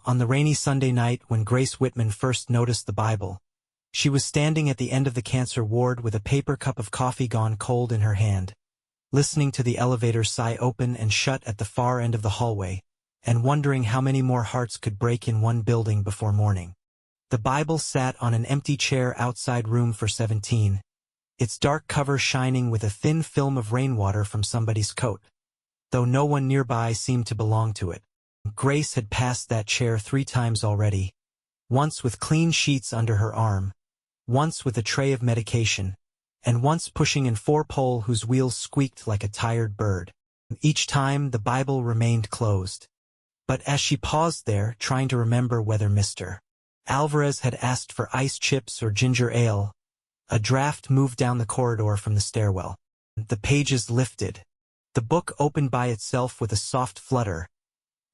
On the rainy Sunday night when Grace Whitman first noticed the Bible, she was standing at the end of the cancer ward with a paper cup of coffee gone cold in her hand, listening to the elevator sigh open and shut at the far end of the hallway, and wondering how many more hearts could break in one building before morning. The Bible sat on an empty chair outside room for 17, its dark cover shining with a thin film of rainwater from somebody's coat, though no one nearby seemed to belong to it. Grace had passed that chair 3 times already, once with clean sheets under her arm, once with a tray of medication, and once pushing an 4-pole whose wheels squeaked like a tired bird. Each time the Bible remained closed. But as she paused there, trying to remember whether Mr. Alvarez had asked for ice chips or ginger ale, a draft moved down the corridor from the stairwell. The pages lifted. The book opened by itself with a soft flutter,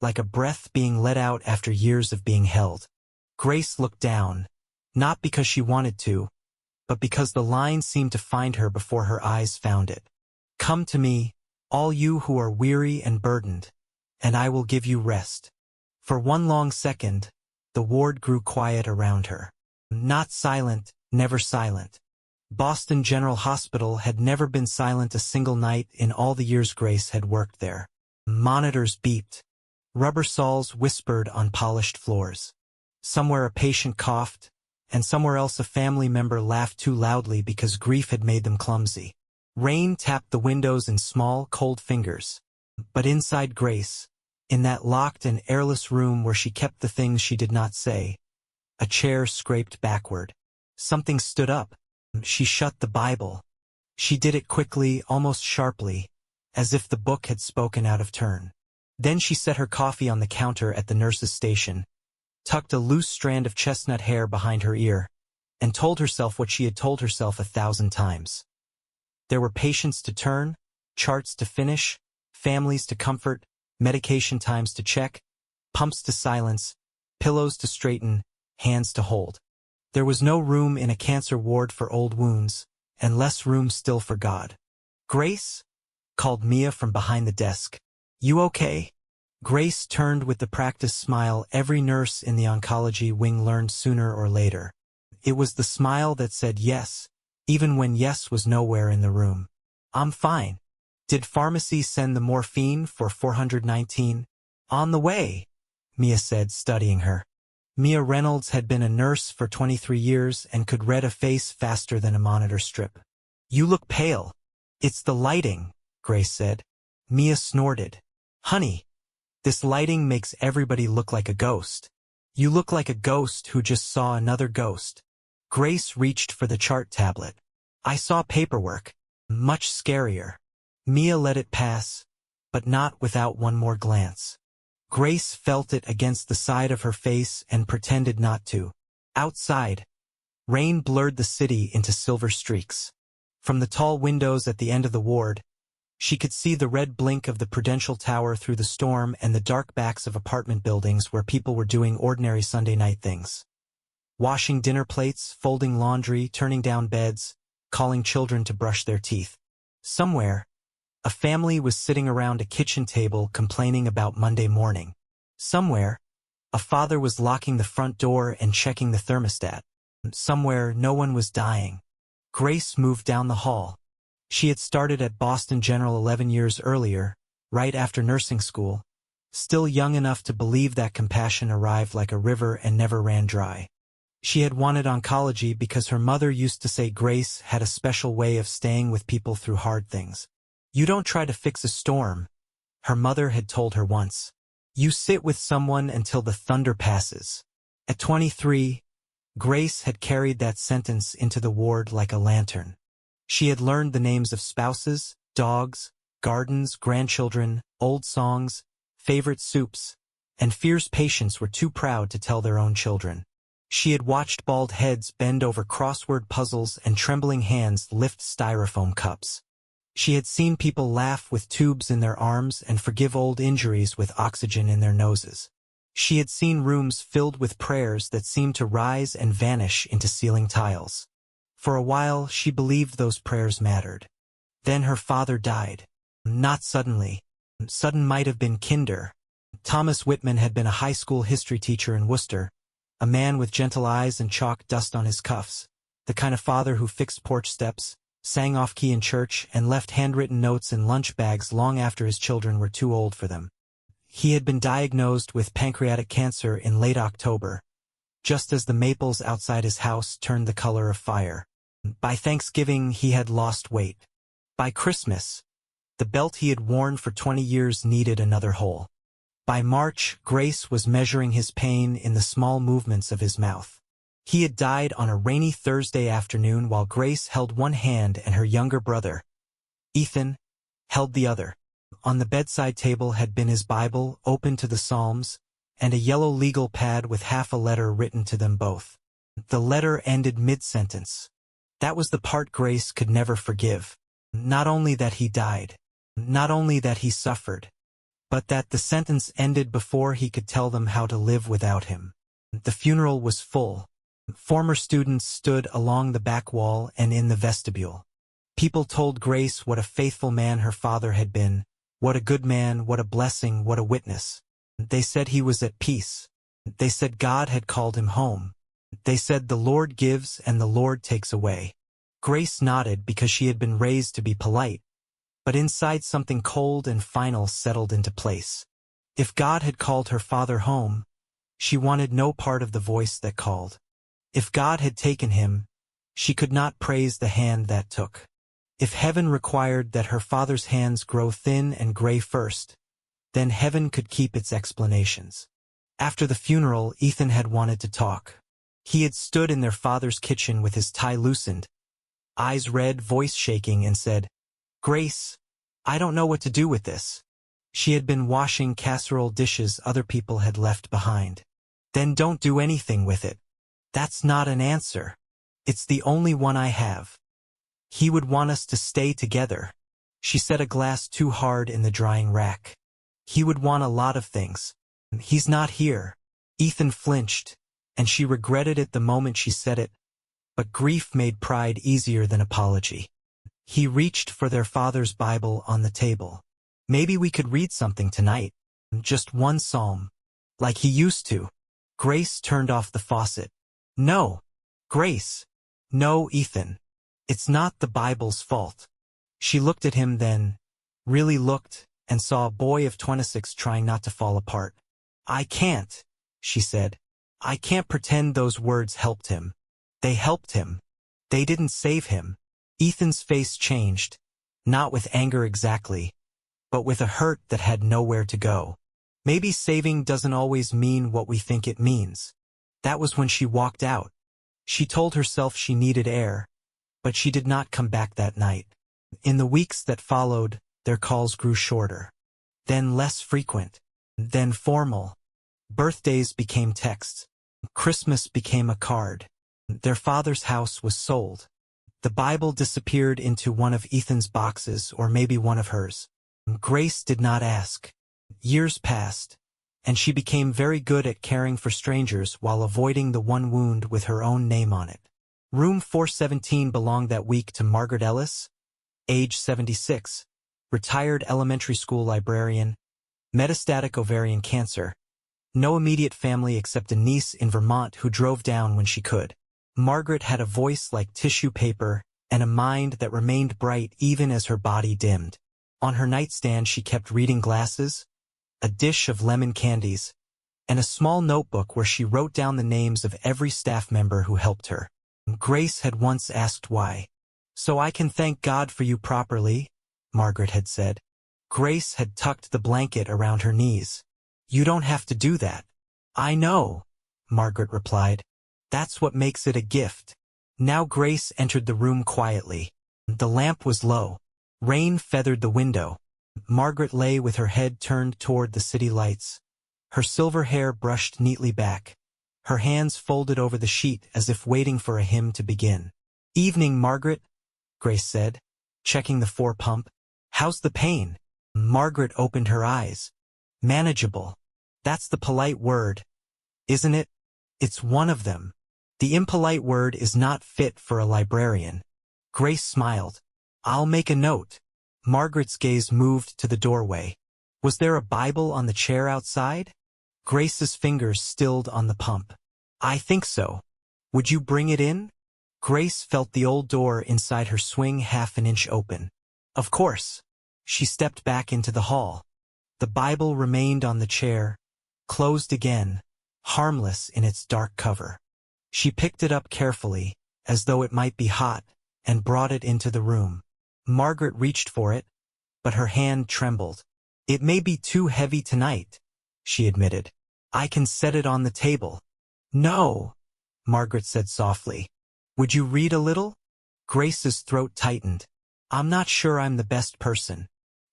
like a breath being let out after years of being held. Grace looked down, not because she wanted to, but because the line seemed to find her before her eyes found it. "Come to me, all you who are weary and burdened, and I will give you rest." For one long second, the ward grew quiet around her. Not silent, never silent. Boston General Hospital had never been silent a single night in all the years Grace had worked there. Monitors beeped. Rubber saws whispered on polished floors. Somewhere a patient coughed, and somewhere else a family member laughed too loudly because grief had made them clumsy. Rain tapped the windows in small, cold fingers. But inside Grace, in that locked and airless room where she kept the things she did not say, a chair scraped backward. Something stood up. She shut the Bible. She did it quickly, almost sharply, as if the book had spoken out of turn. Then she set her coffee on the counter at the nurse's station, tucked a loose strand of chestnut hair behind her ear, and told herself what she had told herself 1,000 times. There were patients to turn, charts to finish, families to comfort, medication times to check, pumps to silence, pillows to straighten, hands to hold. There was no room in a cancer ward for old wounds, and less room still for God. "Grace?" called Mia from behind the desk. "You okay?" Grace turned with the practiced smile every nurse in the oncology wing learned sooner or later. It was the smile that said yes, even when yes was nowhere in the room. "I'm fine. Did pharmacy send the morphine for 419? "On the way," Mia said, studying her. Mia Reynolds had been a nurse for 23 years and could read a face faster than a monitor strip. "You look pale." "It's the lighting," Grace said. Mia snorted. "Honey, this lighting makes everybody look like a ghost. You look like a ghost who just saw another ghost." Grace reached for the chart tablet. "I saw paperwork. Much scarier." Mia let it pass, but not without one more glance. Grace felt it against the side of her face and pretended not to. Outside, rain blurred the city into silver streaks. From the tall windows at the end of the ward, she could see the red blink of the Prudential Tower through the storm and the dark backs of apartment buildings where people were doing ordinary Sunday night things. Washing dinner plates, folding laundry, turning down beds, calling children to brush their teeth. Somewhere, a family was sitting around a kitchen table complaining about Monday morning. Somewhere, a father was locking the front door and checking the thermostat. Somewhere, no one was dying. Grace moved down the hall. She had started at Boston General 11 years earlier, right after nursing school, still young enough to believe that compassion arrived like a river and never ran dry. She had wanted oncology because her mother used to say Grace had a special way of staying with people through hard things. "You don't try to fix a storm," her mother had told her once. "You sit with someone until the thunder passes." At 23, Grace had carried that sentence into the ward like a lantern. She had learned the names of spouses, dogs, gardens, grandchildren, old songs, favorite soups, and fierce patients were too proud to tell their own children. She had watched bald heads bend over crossword puzzles and trembling hands lift styrofoam cups. She had seen people laugh with tubes in their arms and forgive old injuries with oxygen in their noses. She had seen rooms filled with prayers that seemed to rise and vanish into ceiling tiles. For a while, she believed those prayers mattered. Then her father died. Not suddenly. Sudden might have been kinder. Thomas Whitman had been a high school history teacher in Worcester, a man with gentle eyes and chalk dust on his cuffs, the kind of father who fixed porch steps, sang off-key in church, and left handwritten notes in lunch bags long after his children were too old for them. He had been diagnosed with pancreatic cancer in late October, just as the maples outside his house turned the color of fire. By Thanksgiving, he had lost weight. By Christmas, the belt he had worn for 20 years needed another hole. By March, Grace was measuring his pain in the small movements of his mouth. He had died on a rainy Thursday afternoon while Grace held one hand and her younger brother, Ethan, held the other. On the bedside table had been his Bible, open to the Psalms, and a yellow legal pad with half a letter written to them both. The letter ended mid-sentence. That was the part Grace could never forgive. Not only that he died, not only that he suffered, but that the sentence ended before he could tell them how to live without him. The funeral was full. Former students stood along the back wall and in the vestibule. People told Grace what a faithful man her father had been, what a good man, what a blessing, what a witness. They said he was at peace. They said God had called him home. They said the Lord gives and the Lord takes away. Grace nodded because she had been raised to be polite, but inside something cold and final settled into place. If God had called her father home, she wanted no part of the voice that called. If God had taken him, she could not praise the hand that took. If heaven required that her father's hands grow thin and gray first, then heaven could keep its explanations. After the funeral, Ethan had wanted to talk. He had stood in their father's kitchen with his tie loosened, eyes red, voice shaking, and said, "Grace, I don't know what to do with this." She had been washing casserole dishes other people had left behind. "Then don't do anything with it." "That's not an answer. It's the only one I have. He would want us to stay together." She set a glass too hard in the drying rack. "He would want a lot of things. He's not here." Ethan flinched, and she regretted it the moment she said it, but grief made pride easier than apology. He reached for their father's Bible on the table. "Maybe we could read something tonight. Just one psalm. Like he used to." Grace turned off the faucet. "No, Grace. No, Ethan. It's not the Bible's fault." She looked at him then, really looked, and saw a boy of 26 trying not to fall apart. "I can't," she said. "I can't pretend those words helped him. They helped him. They didn't save him." Ethan's face changed, not with anger exactly, but with a hurt that had nowhere to go. Maybe saving doesn't always mean what we think it means. That was when she walked out. She told herself she needed air, but she did not come back that night. In the weeks that followed, their calls grew shorter, then less frequent, then formal. Birthdays became texts. Christmas became a card. Their father's house was sold. The Bible disappeared into one of Ethan's boxes, or maybe one of hers. Grace did not ask. Years passed, and she became very good at caring for strangers while avoiding the one wound with her own name on it. Room 417 belonged that week to Margaret Ellis, age 76, retired elementary school librarian, metastatic ovarian cancer, no immediate family except a niece in Vermont who drove down when she could. Margaret had a voice like tissue paper and a mind that remained bright even as her body dimmed. On her nightstand she kept reading glasses, a dish of lemon candies, and a small notebook where she wrote down the names of every staff member who helped her. Grace had once asked why. "So I can thank God for you properly," Margaret had said. Grace had tucked the blanket around her knees. "You don't have to do that." "I know," Margaret replied. "That's what makes it a gift." Now Grace entered the room quietly. The lamp was low. Rain feathered the window. Margaret lay with her head turned toward the city lights. Her silver hair brushed neatly back. Her hands folded over the sheet as if waiting for a hymn to begin. "Evening, Margaret," Grace said, checking the 4-pump. "How's the pain?" Margaret opened her eyes. "Manageable. That's the polite word, isn't it? It's one of them. The impolite word is not fit for a librarian." Grace smiled. "I'll make a note." Margaret's gaze moved to the doorway. Was there a Bible on the chair outside? Grace's fingers stilled on the pump. I think so. Would you bring it in? Grace felt the old door inside her swing half an inch open. Of course. She stepped back into the hall. The Bible remained on the chair, closed again, harmless in its dark cover. She picked it up carefully, as though it might be hot, and brought it into the room. Margaret reached for it, but her hand trembled. It may be too heavy tonight, she admitted. I can set it on the table. No, Margaret said softly. Would you read a little? Grace's throat tightened. I'm not sure I'm the best person.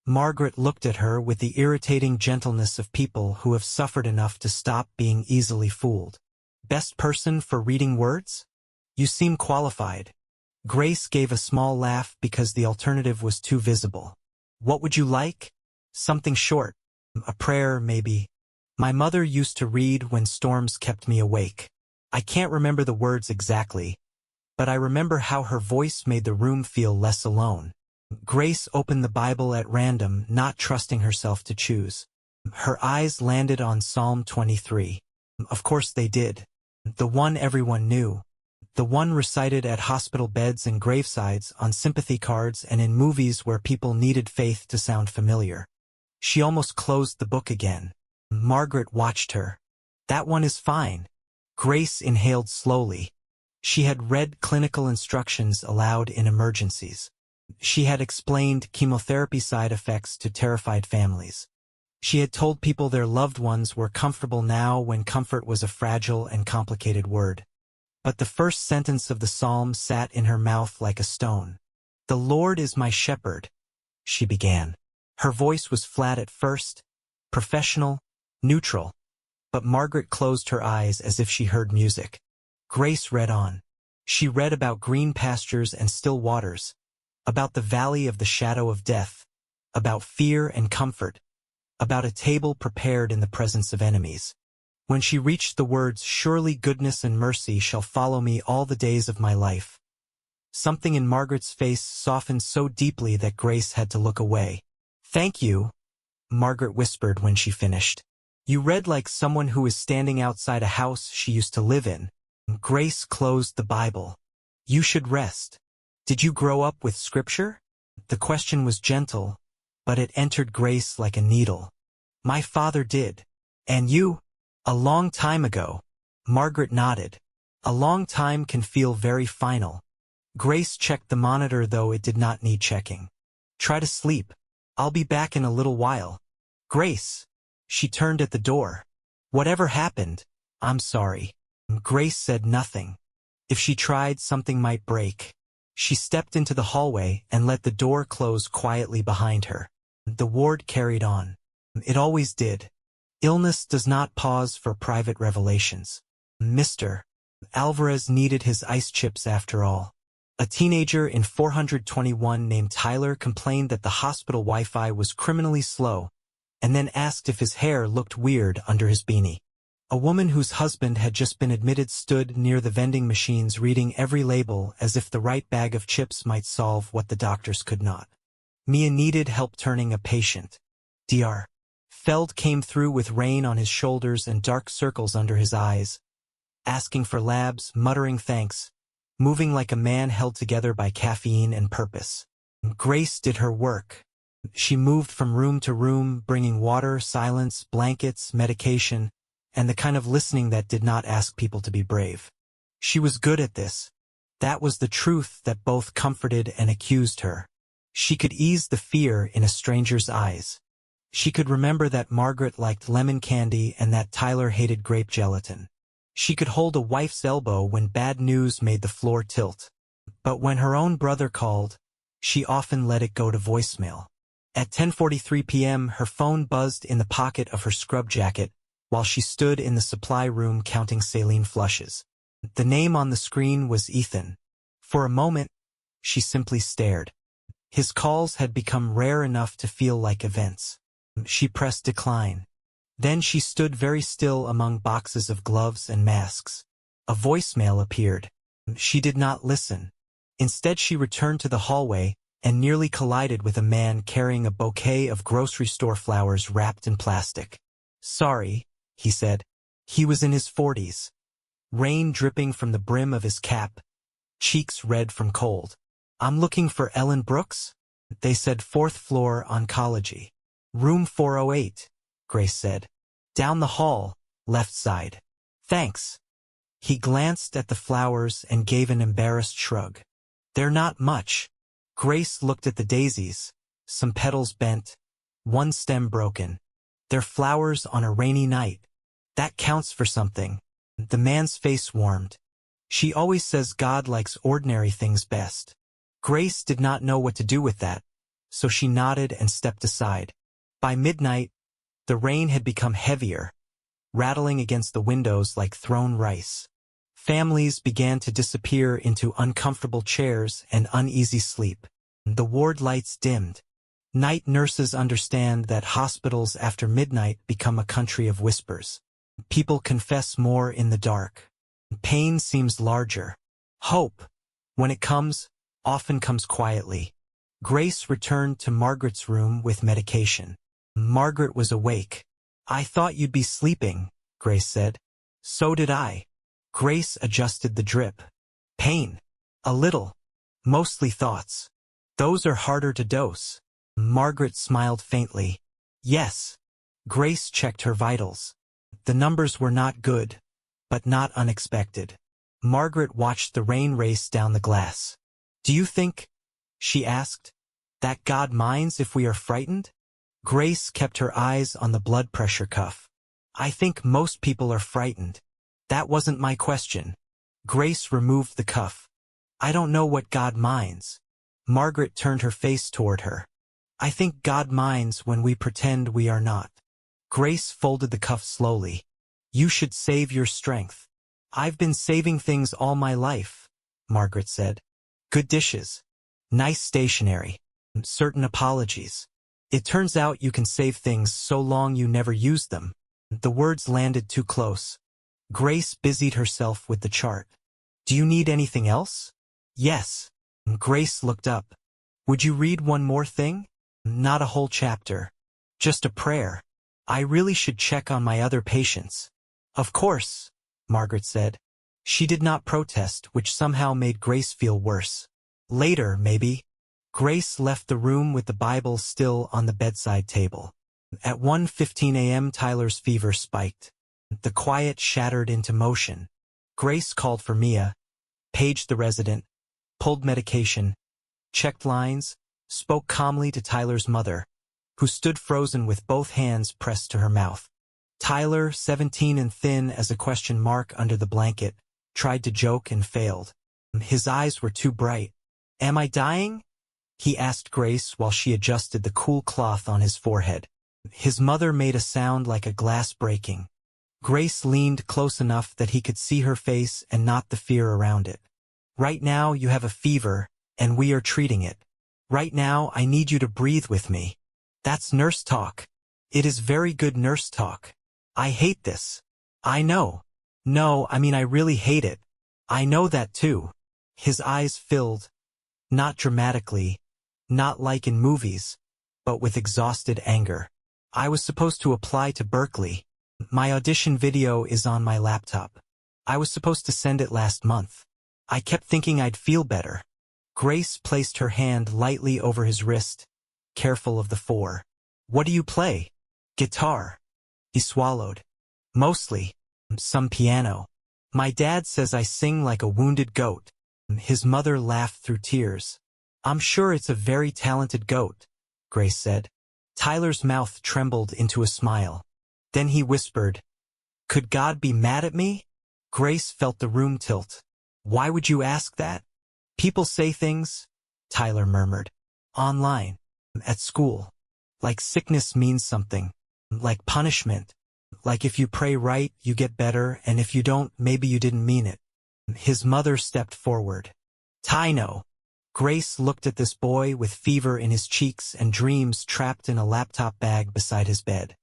Margaret looked at her with the irritating gentleness of people who have suffered enough to stop being easily fooled. Best person for reading words? You seem qualified. Grace gave a small laugh because the alternative was too visible. What would you like? Something short. A prayer, maybe. My mother used to read when storms kept me awake. I can't remember the words exactly, but I remember how her voice made the room feel less alone. Grace opened the Bible at random, not trusting herself to choose. Her eyes landed on Psalm 23. Of course they did. The one everyone knew. The one recited at hospital beds and gravesides, on sympathy cards, and in movies where people needed faith to sound familiar. She almost closed the book again. Margaret watched her. That one is fine. Grace inhaled slowly. She had read clinical instructions aloud in emergencies. She had explained chemotherapy side effects to terrified families. She had told people their loved ones were comfortable now when comfort was a fragile and complicated word. But the first sentence of the psalm sat in her mouth like a stone. The Lord is my shepherd, she began. Her voice was flat at first, professional, neutral. But Margaret closed her eyes as if she heard music. Grace read on. She read about green pastures and still waters, about the valley of the shadow of death, about fear and comfort, about a table prepared in the presence of enemies. When she reached the words, surely goodness and mercy shall follow me all the days of my life, something in Margaret's face softened so deeply that Grace had to look away. Thank you, Margaret whispered when she finished. You read like someone who is standing outside a house she used to live in. Grace closed the Bible. You should rest. Did you grow up with scripture? The question was gentle, but it entered Grace like a needle. My father did. And you? A long time ago. Margaret nodded. A long time can feel very final. Grace checked the monitor, though it did not need checking. Try to sleep. I'll be back in a little while. Grace. She turned at the door. Whatever happened? I'm sorry. Grace said nothing. If she tried, something might break. She stepped into the hallway and let the door close quietly behind her. The ward carried on. It always did. Illness does not pause for private revelations. Mr. Alvarez needed his ice chips after all. A teenager in 421 named Tyler complained that the hospital Wi-Fi was criminally slow, and then asked if his hair looked weird under his beanie. A woman whose husband had just been admitted stood near the vending machines reading every label as if the right bag of chips might solve what the doctors could not. Mia needed help turning a patient. Dr. Feld came through with rain on his shoulders and dark circles under his eyes, asking for labs, muttering thanks, moving like a man held together by caffeine and purpose. Grace did her work. She moved from room to room, bringing water, silence, blankets, medication, and the kind of listening that did not ask people to be brave. She was good at this. That was the truth that both comforted and accused her. She could ease the fear in a stranger's eyes. She could remember that Margaret liked lemon candy and that Tyler hated grape gelatin. She could hold a wife's elbow when bad news made the floor tilt. But when her own brother called, she often let it go to voicemail. At 10:43 p.m., her phone buzzed in the pocket of her scrub jacket while she stood in the supply room counting saline flushes. The name on the screen was Ethan. For a moment, she simply stared. His calls had become rare enough to feel like events. She pressed decline. Then she stood very still among boxes of gloves and masks. A voicemail appeared. She did not listen. Instead, she returned to the hallway and nearly collided with a man carrying a bouquet of grocery store flowers wrapped in plastic. "Sorry," he said. He was in his 40s. Rain dripping from the brim of his cap, cheeks red from cold. "I'm looking for Ellen Brooks?" They said 4th floor oncology. "Room 408, Grace said. "Down the hall, left side." "Thanks." He glanced at the flowers and gave an embarrassed shrug. "They're not much." Grace looked at the daisies, some petals bent, one stem broken. "They're flowers on a rainy night. That counts for something." The man's face warmed. "She always says God likes ordinary things best." Grace did not know what to do with that, so she nodded and stepped aside. By midnight, the rain had become heavier, rattling against the windows like thrown rice. Families began to disappear into uncomfortable chairs and uneasy sleep. The ward lights dimmed. Night nurses understand that hospitals after midnight become a country of whispers. People confess more in the dark. Pain seems larger. Hope, when it comes, often comes quietly. Grace returned to Margaret's room with medication. Margaret was awake. "I thought you'd be sleeping," Grace said. "So did I." Grace adjusted the drip. "Pain? A little. Mostly thoughts. Those are harder to dose." Margaret smiled faintly. "Yes." Grace checked her vitals. The numbers were not good, but not unexpected. Margaret watched the rain race down the glass. "Do you think," she asked, "that God minds if we are frightened?" Grace kept her eyes on the blood pressure cuff. "I think most people are frightened. That wasn't my question." Grace removed the cuff. "I don't know what God minds." Margaret turned her face toward her. "I think God minds when we pretend we are not." Grace folded the cuff slowly. "You should save your strength." "I've been saving things all my life," Margaret said. "Good dishes. Nice stationery. Certain apologies. It turns out you can save things so long you never use them." The words landed too close. Grace busied herself with the chart. "Do you need anything else?" "Yes." Grace looked up. "Would you read one more thing?" "Not a whole chapter. Just a prayer. I really should check on my other patients." "Of course," Margaret said. She did not protest, which somehow made Grace feel worse. "Later, maybe." Grace left the room with the Bible still on the bedside table. At 1:15 a.m. Tyler's fever spiked. The quiet shattered into motion. Grace called for Mia, paged the resident, pulled medication, checked lines, spoke calmly to Tyler's mother, who stood frozen with both hands pressed to her mouth. Tyler, 17 and thin as a question mark under the blanket, tried to joke and failed. His eyes were too bright. "Am I dying?" he asked Grace while she adjusted the cool cloth on his forehead. His mother made a sound like a glass breaking. Grace leaned close enough that he could see her face and not the fear around it. "Right now you have a fever, and we are treating it. Right now I need you to breathe with me. That's nurse talk. It is very good nurse talk. I hate this. I know. No, I mean I really hate it. I know that too." His eyes filled, not dramatically, not like in movies, but with exhausted anger. "I was supposed to apply to Berkeley. My audition video is on my laptop. I was supposed to send it last month. I kept thinking I'd feel better." Grace placed her hand lightly over his wrist, careful of the four. "What do you play?" "Guitar." He swallowed. "Mostly. Some piano. My dad says I sing like a wounded goat." His mother laughed through tears. "I'm sure it's a very talented goat," Grace said. Tyler's mouth trembled into a smile. Then he whispered, "Could God be mad at me?" Grace felt the room tilt. "Why would you ask that?" "People say things," Tyler murmured. "Online. At school. Like sickness means something. Like punishment. Like if you pray right, you get better, and if you don't, maybe you didn't mean it." His mother stepped forward. "Tyno." Grace looked at this boy with fever in his cheeks and dreams trapped in a laptop bag beside his bed.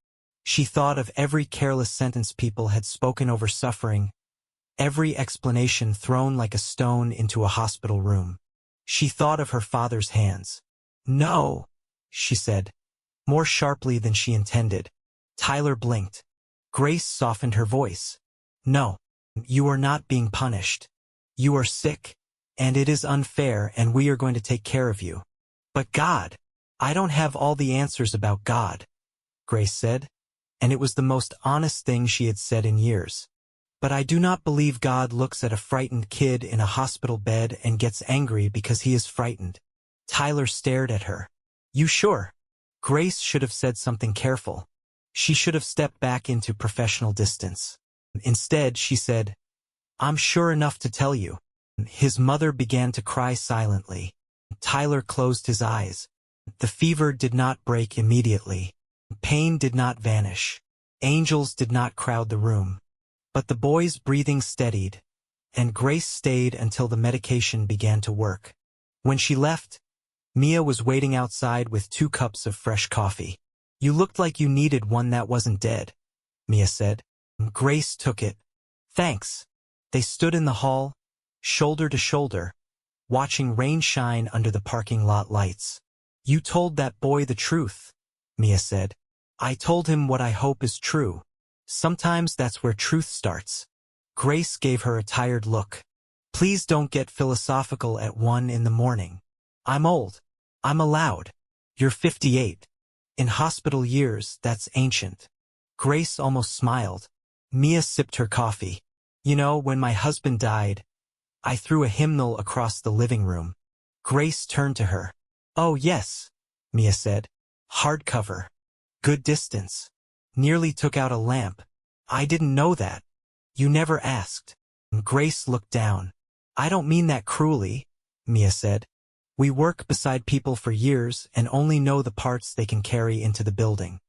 She thought of every careless sentence people had spoken over suffering, every explanation thrown like a stone into a hospital room. She thought of her father's hands. No, she said, more sharply than she intended. Tyler blinked. Grace softened her voice. No, you are not being punished. You are sick, and it is unfair, and we are going to take care of you. But God, I don't have all the answers about God, Grace said, and it was the most honest thing she had said in years. But I do not believe God looks at a frightened kid in a hospital bed and gets angry because he is frightened. Tyler stared at her. You sure? Grace should have said something careful. She should have stepped back into professional distance. Instead, she said, I'm sure enough to tell you. His mother began to cry silently. Tyler closed his eyes. The fever did not break immediately. Pain did not vanish. Angels did not crowd the room. But the boy's breathing steadied, and Grace stayed until the medication began to work. When she left, Mia was waiting outside with 2 cups of fresh coffee. You looked like you needed one that wasn't dead, Mia said. Grace took it. Thanks. They stood in the hall, shoulder to shoulder, watching rain shine under the parking lot lights. You told that boy the truth, Mia said. I told him what I hope is true. Sometimes that's where truth starts. Grace gave her a tired look. Please don't get philosophical at 1 in the morning. I'm old. I'm allowed. You're 58. In hospital years, that's ancient. Grace almost smiled. Mia sipped her coffee. You know, when my husband died, I threw a hymnal across the living room. Grace turned to her. Oh yes, Mia said. Hardcover. Good distance. Nearly took out a lamp. I didn't know that. You never asked. Grace looked down. I don't mean that cruelly, Mia said. We work beside people for years and only know the parts they can carry into the building.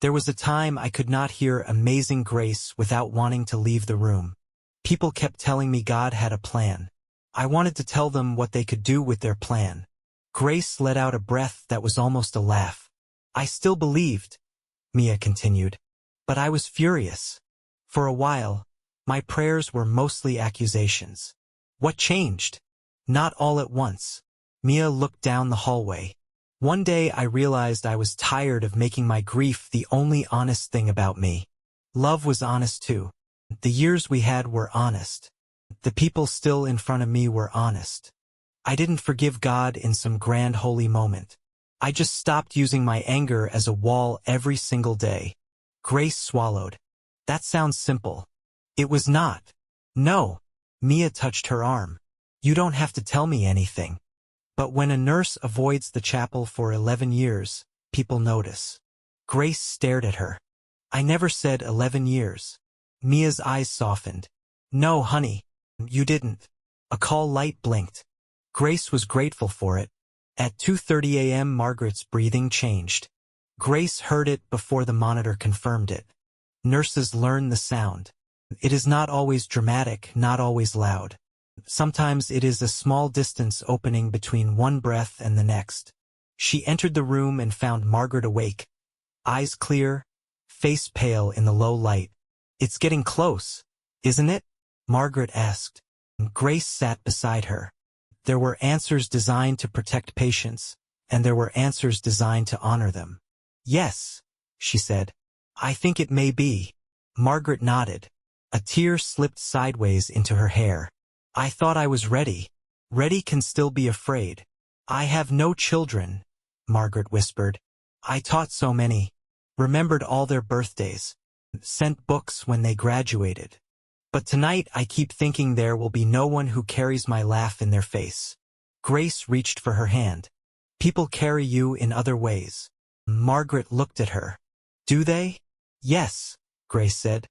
There was a time I could not hear Amazing Grace without wanting to leave the room. People kept telling me God had a plan. I wanted to tell them what they could do with their plan. Grace let out a breath that was almost a laugh. I still believed, Mia continued, but I was furious. For a while, my prayers were mostly accusations. What changed? Not all at once. Mia looked down the hallway. One day I realized I was tired of making my grief the only honest thing about me. Love was honest too. The years we had were honest. The people still in front of me were honest. I didn't forgive God in some grand holy moment. I just stopped using my anger as a wall every single day. Grace swallowed. That sounds simple. It was not. No. Mia touched her arm. You don't have to tell me anything. But when a nurse avoids the chapel for 11 years, people notice. Grace stared at her. I never said 11 years. Mia's eyes softened. No, honey. You didn't. A call light blinked. Grace was grateful for it. At 2:30 a.m. Margaret's breathing changed. Grace heard it before the monitor confirmed it. Nurses learn the sound. It is not always dramatic, not always loud. Sometimes it is a small distance opening between one breath and the next. She entered the room and found Margaret awake. Eyes clear, face pale in the low light. It's getting close, isn't it? Margaret asked. Grace sat beside her. There were answers designed to protect patients, and there were answers designed to honor them. Yes, she said. I think it may be. Margaret nodded. A tear slipped sideways into her hair. I thought I was ready. Ready can still be afraid. I have no children, Margaret whispered. I taught so many. Remembered all their birthdays. Sent books when they graduated. But tonight I keep thinking there will be no one who carries my laugh in their face. Grace reached for her hand. People carry you in other ways. Margaret looked at her. Do they? Yes, Grace said.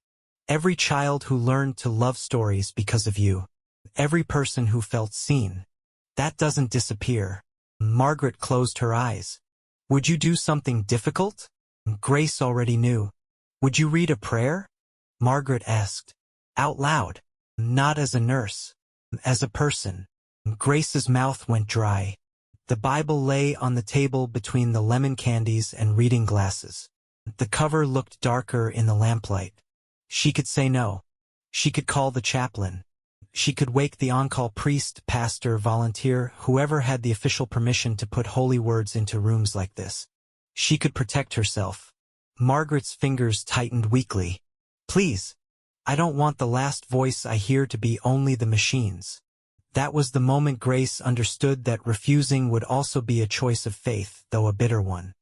Every child who learned to love stories because of you. Every person who felt seen. That doesn't disappear. Margaret closed her eyes. Would you do something difficult? Grace already knew. Would you read a prayer? Margaret asked. Out loud. Not as a nurse. As a person. Grace's mouth went dry. The Bible lay on the table between the lemon candies and reading glasses. The cover looked darker in the lamplight. She could say no. She could call the chaplain. She could wake the on-call priest, pastor, volunteer, whoever had the official permission to put holy words into rooms like this. She could protect herself. Margaret's fingers tightened weakly. Please. I don't want the last voice I hear to be only the machine's. That was the moment Grace understood that refusing would also be a choice of faith, though a bitter one.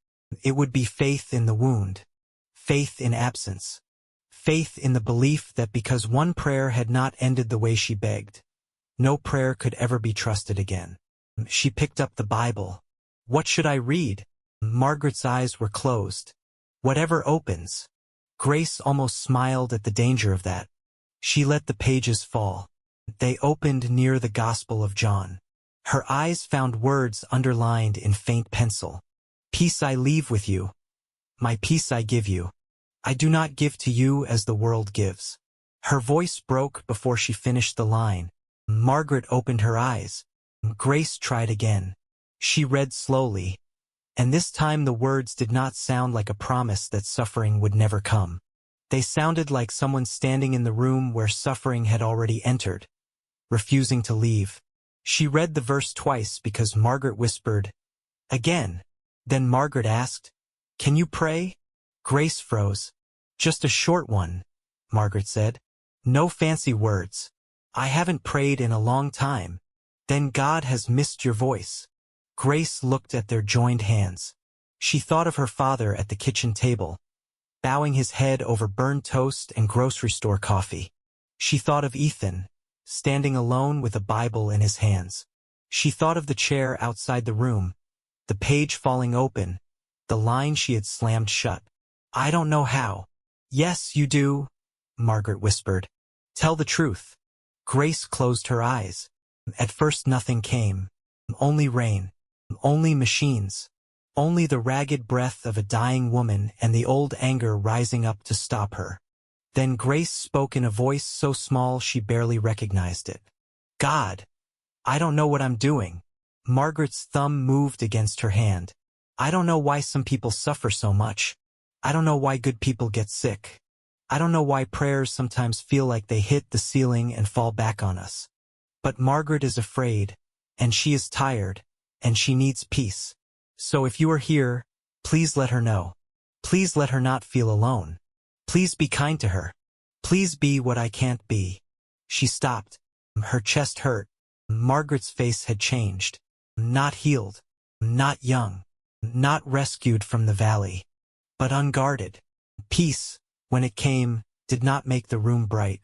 It would be faith in the wound. Faith in absence. Faith in the belief that because one prayer had not ended the way she begged, no prayer could ever be trusted again. She picked up the Bible. What should I read? Margaret's eyes were closed. Whatever opens. Grace almost smiled at the danger of that. She let the pages fall. They opened near the Gospel of John. Her eyes found words underlined in faint pencil. Peace I leave with you. My peace I give you. I do not give to you as the world gives. Her voice broke before she finished the line. Margaret opened her eyes. Grace tried again. She read slowly. And this time the words did not sound like a promise that suffering would never come. They sounded like someone standing in the room where suffering had already entered, refusing to leave. She read the verse twice because Margaret whispered, "Again." Then Margaret asked, "Can you pray?" Grace froze. "Just a short one," Margaret said. "No fancy words. I haven't prayed in a long time." "Then God has missed your voice." Grace looked at their joined hands. She thought of her father at the kitchen table, bowing his head over burned toast and grocery store coffee. She thought of Ethan, standing alone with a Bible in his hands. She thought of the chair outside the room, the page falling open, the line she had slammed shut. "I don't know how." "Yes, you do," Margaret whispered. "Tell the truth." Grace closed her eyes. At first nothing came. Only rain. Only machines. Only the ragged breath of a dying woman and the old anger rising up to stop her. Then Grace spoke in a voice so small she barely recognized it. "God, I don't know what I'm doing." Margaret's thumb moved against her hand. "I don't know why some people suffer so much. I don't know why good people get sick. I don't know why prayers sometimes feel like they hit the ceiling and fall back on us. But Margaret is afraid, and she is tired, and she needs peace. So if you are here, please let her know. Please let her not feel alone. Please be kind to her. Please be what I can't be." She stopped. Her chest hurt. Margaret's face had changed. Not healed. Not young. Not rescued from the valley. But unguarded. Peace, when it came, did not make the room bright.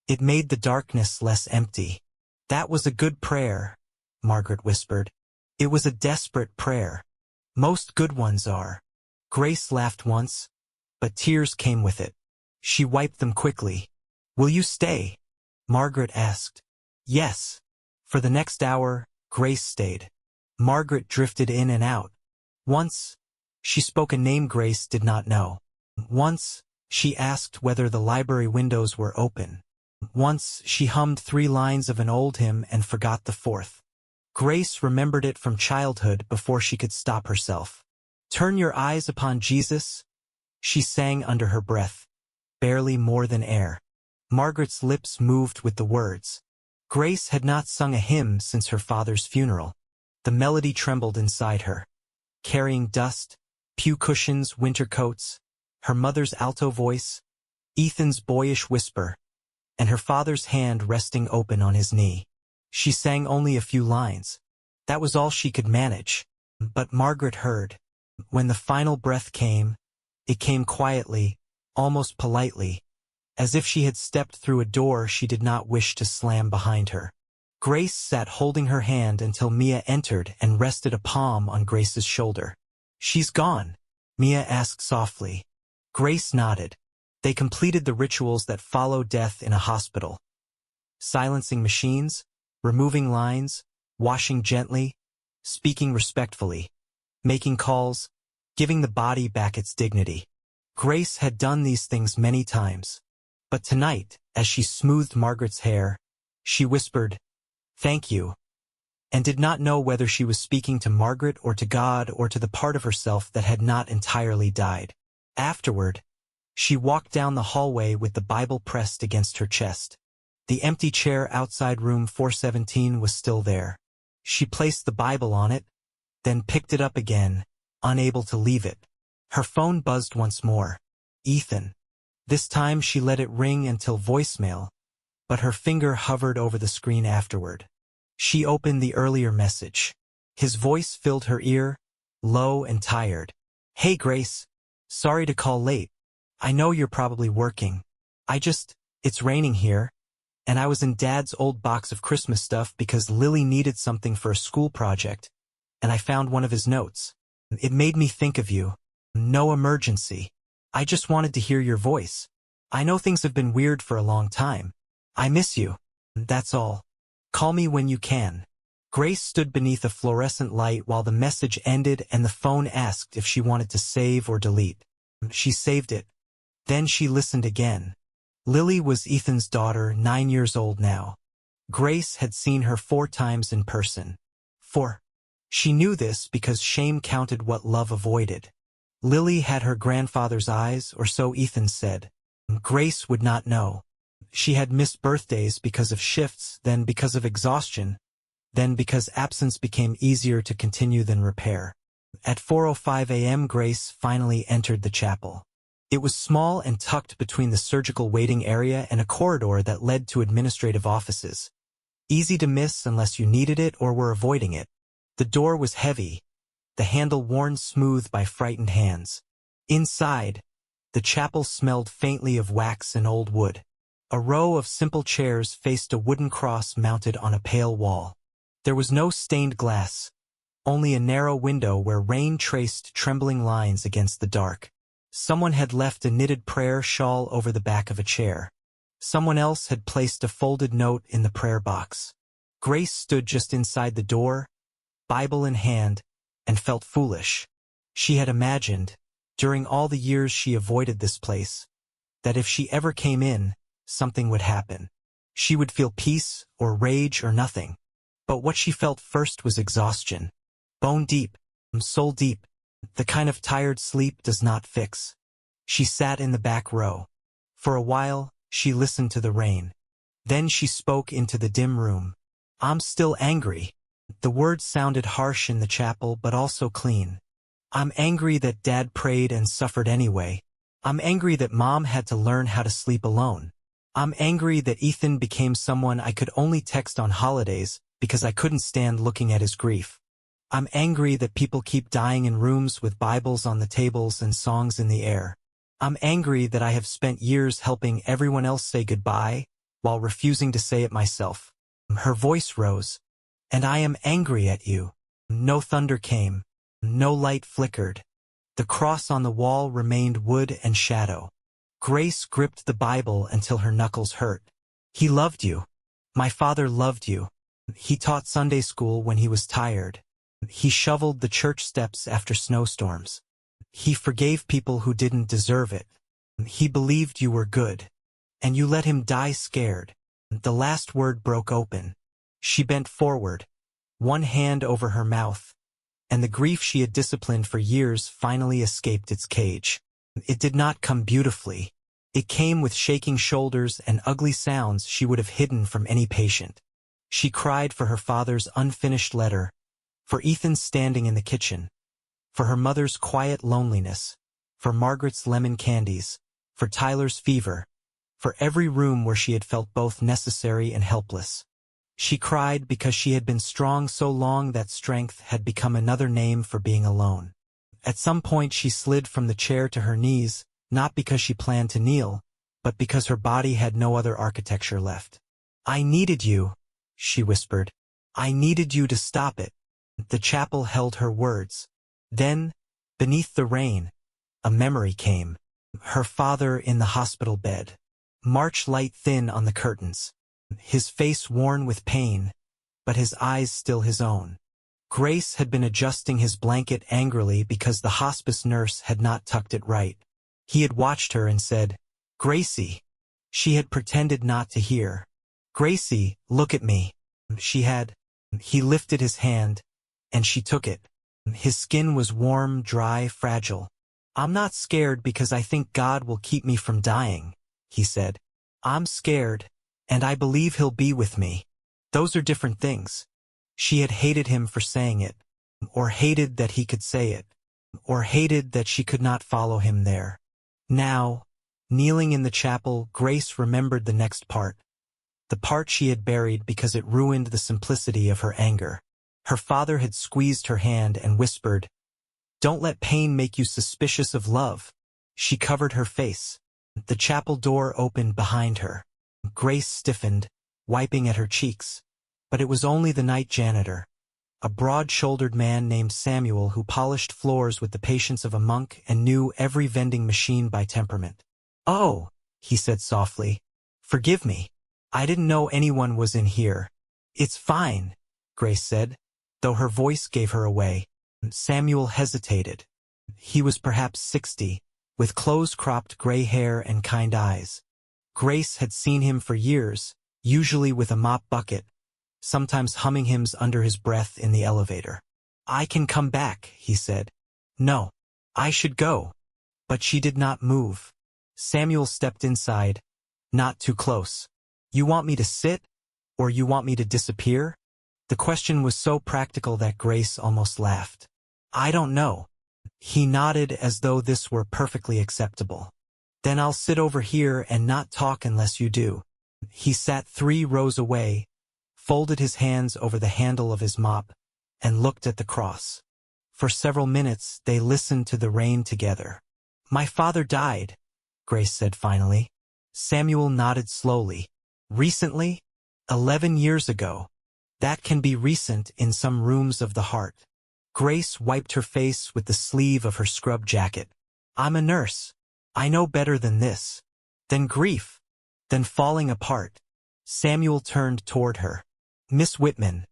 It made the darkness less empty. "That was a good prayer," Margaret whispered. "It was a desperate prayer. Most good ones are." Grace laughed once, but tears came with it. She wiped them quickly. "Will you stay?" Margaret asked. "Yes." For the next hour, Grace stayed. Margaret drifted in and out. Once, she spoke a name Grace did not know. Once, she asked whether the library windows were open. Once, she hummed 3 lines of an old hymn and forgot the 4th. Grace remembered it from childhood before she could stop herself. "Turn your eyes upon Jesus," she sang under her breath, barely more than air. Margaret's lips moved with the words. Grace had not sung a hymn since her father's funeral. The melody trembled inside her, carrying dust, pew cushions, winter coats, her mother's alto voice, Ethan's boyish whisper, and her father's hand resting open on his knee. She sang only a few lines. That was all she could manage. But Margaret heard. When the final breath came, it came quietly, almost politely, as if she had stepped through a door she did not wish to slam behind her. Grace sat holding her hand until Mia entered and rested a palm on Grace's shoulder. "She's gone?" Mia asked softly. Grace nodded. They completed the rituals that follow death in a hospital. Silencing machines, removing lines, washing gently, speaking respectfully, making calls, giving the body back its dignity. Grace had done these things many times. But tonight, as she smoothed Margaret's hair, she whispered, "Thank you," and did not know whether she was speaking to Margaret or to God or to the part of herself that had not entirely died. Afterward, she walked down the hallway with the Bible pressed against her chest. The empty chair outside room 417 was still there. She placed the Bible on it, then picked it up again, unable to leave it. Her phone buzzed once more. Ethan. This time she let it ring until voicemail, but her finger hovered over the screen afterward. She opened the earlier message. His voice filled her ear, low and tired. Hey Grace. Sorry to call late. I know you're probably working. It's raining here, and I was in Dad's old box of Christmas stuff because Lily needed something for a school project, and I found one of his notes. It made me think of you. No emergency. I just wanted to hear your voice. I know things have been weird for a long time. I miss you. That's all. Call me when you can. Grace stood beneath a fluorescent light while the message ended and the phone asked if she wanted to save or delete. She saved it. Then she listened again. Lily was Ethan's daughter, 9 years old now. Grace had seen her 4 times in person. 4. She knew this because shame counted what love avoided. Lily had her grandfather's eyes, or so Ethan said. Grace would not know. She had missed birthdays because of shifts, then because of exhaustion, then because absence became easier to continue than repair. At 4:05 a.m. Grace finally entered the chapel. It was small and tucked between the surgical waiting area and a corridor that led to administrative offices. Easy to miss unless you needed it or were avoiding it. The door was heavy, the handle worn smooth by frightened hands. Inside, the chapel smelled faintly of wax and old wood. A row of simple chairs faced a wooden cross mounted on a pale wall. There was no stained glass, only a narrow window where rain traced trembling lines against the dark. Someone had left a knitted prayer shawl over the back of a chair. Someone else had placed a folded note in the prayer box. Grace stood just inside the door, Bible in hand, and felt foolish. She had imagined, during all the years she avoided this place, that if she ever came in, something would happen. She would feel peace or rage or nothing. But what she felt first was exhaustion. Bone deep, soul deep, the kind of tired sleep does not fix. She sat in the back row. For a while, she listened to the rain. Then she spoke into the dim room. I'm still angry. The words sounded harsh in the chapel but also clean. I'm angry that Dad prayed and suffered anyway. I'm angry that Mom had to learn how to sleep alone. I'm angry that Ethan became someone I could only text on holidays because I couldn't stand looking at his grief. I'm angry that people keep dying in rooms with Bibles on the tables and songs in the air. I'm angry that I have spent years helping everyone else say goodbye while refusing to say it myself. Her voice rose. And I am angry at you. No thunder came. No light flickered. The cross on the wall remained wood and shadow. Grace gripped the Bible until her knuckles hurt. He loved you. My father loved you. He taught Sunday school when he was tired. He shoveled the church steps after snowstorms. He forgave people who didn't deserve it. He believed you were good. And you let him die scared. The last word broke open. She bent forward, one hand over her mouth, and the grief she had disciplined for years finally escaped its cage. It did not come beautifully. It came with shaking shoulders and ugly sounds she would have hidden from any patient. She cried for her father's unfinished letter, for Ethan's standing in the kitchen, for her mother's quiet loneliness, for Margaret's lemon candies, for Tyler's fever, for every room where she had felt both necessary and helpless. She cried because she had been strong so long that strength had become another name for being alone. At some point she slid from the chair to her knees, not because she planned to kneel, but because her body had no other architecture left. I needed you, she whispered. I needed you to stop it. The chapel held her words. Then, beneath the rain, a memory came. Her father in the hospital bed. March light thin on the curtains. His face worn with pain, but his eyes still his own. Grace had been adjusting his blanket angrily because the hospice nurse had not tucked it right. He had watched her and said, Gracie. She had pretended not to hear. Gracie, look at me. She had. He lifted his hand, and she took it. His skin was warm, dry, fragile. I'm not scared because I think God will keep me from dying, he said. I'm scared And I believe he'll be with me. Those are different things. She had hated him for saying it, or hated that he could say it, or hated that she could not follow him there. Now, kneeling in the chapel, Grace remembered the next part. The part she had buried because it ruined the simplicity of her anger. Her father had squeezed her hand and whispered, "Don't let pain make you suspicious of love." She covered her face. The chapel door opened behind her. Grace stiffened, wiping at her cheeks. But it was only the night janitor, a broad-shouldered man named Samuel who polished floors with the patience of a monk and knew every vending machine by temperament. "Oh," he said softly, "forgive me. I didn't know anyone was in here." "It's fine," Grace said, though her voice gave her away. Samuel hesitated. He was perhaps 60, with close-cropped gray hair and kind eyes. Grace had seen him for years, usually with a mop bucket, sometimes humming hymns under his breath in the elevator. "I can come back," he said. "No, I should go." But she did not move. Samuel stepped inside, not too close. "You want me to sit, or you want me to disappear?" The question was so practical that Grace almost laughed. "I don't know." He nodded as though this were perfectly acceptable. "Then I'll sit over here and not talk unless you do." He sat 3 rows away, folded his hands over the handle of his mop, and looked at the cross. For several minutes they listened to the rain together. "My father died," Grace said finally. Samuel nodded slowly. "Recently? 11 years ago. That can be recent in some rooms of the heart." Grace wiped her face with the sleeve of her scrub jacket. "I'm a nurse. I know better than this. Than grief. Than falling apart." Samuel turned toward her. "Miss Whitman,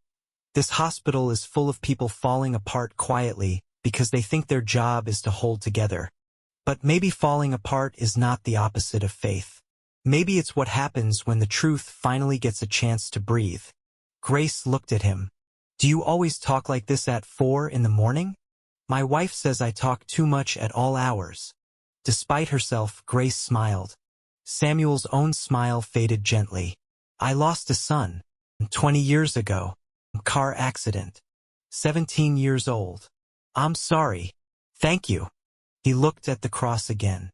this hospital is full of people falling apart quietly because they think their job is to hold together. But maybe falling apart is not the opposite of faith. Maybe it's what happens when the truth finally gets a chance to breathe." Grace looked at him. "Do you always talk like this at 4 in the morning?" "My wife says I talk too much at all hours." Despite herself, Grace smiled. Samuel's own smile faded gently. "I lost a son. 20 years ago. Car accident. 17 years old. I'm sorry." "Thank you." He looked at the cross again.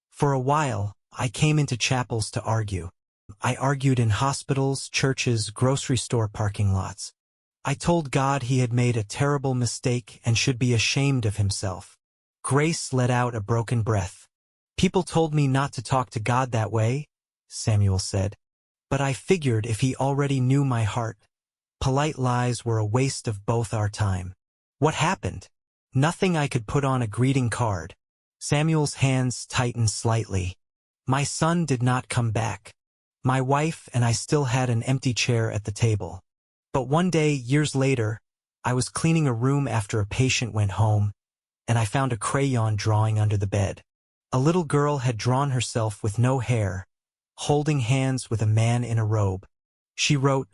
"For a while, I came into chapels to argue. I argued in hospitals, churches, grocery store parking lots. I told God he had made a terrible mistake and should be ashamed of himself." Grace let out a broken breath. "People told me not to talk to God that way," Samuel said. "But I figured if he already knew my heart, polite lies were a waste of both our time." "What happened?" "Nothing I could put on a greeting card." Samuel's hands tightened slightly. "My son did not come back. My wife and I still had an empty chair at the table. But one day, years later, I was cleaning a room after a patient went home, and I found a crayon drawing under the bed. A little girl had drawn herself with no hair, holding hands with a man in a robe. She wrote,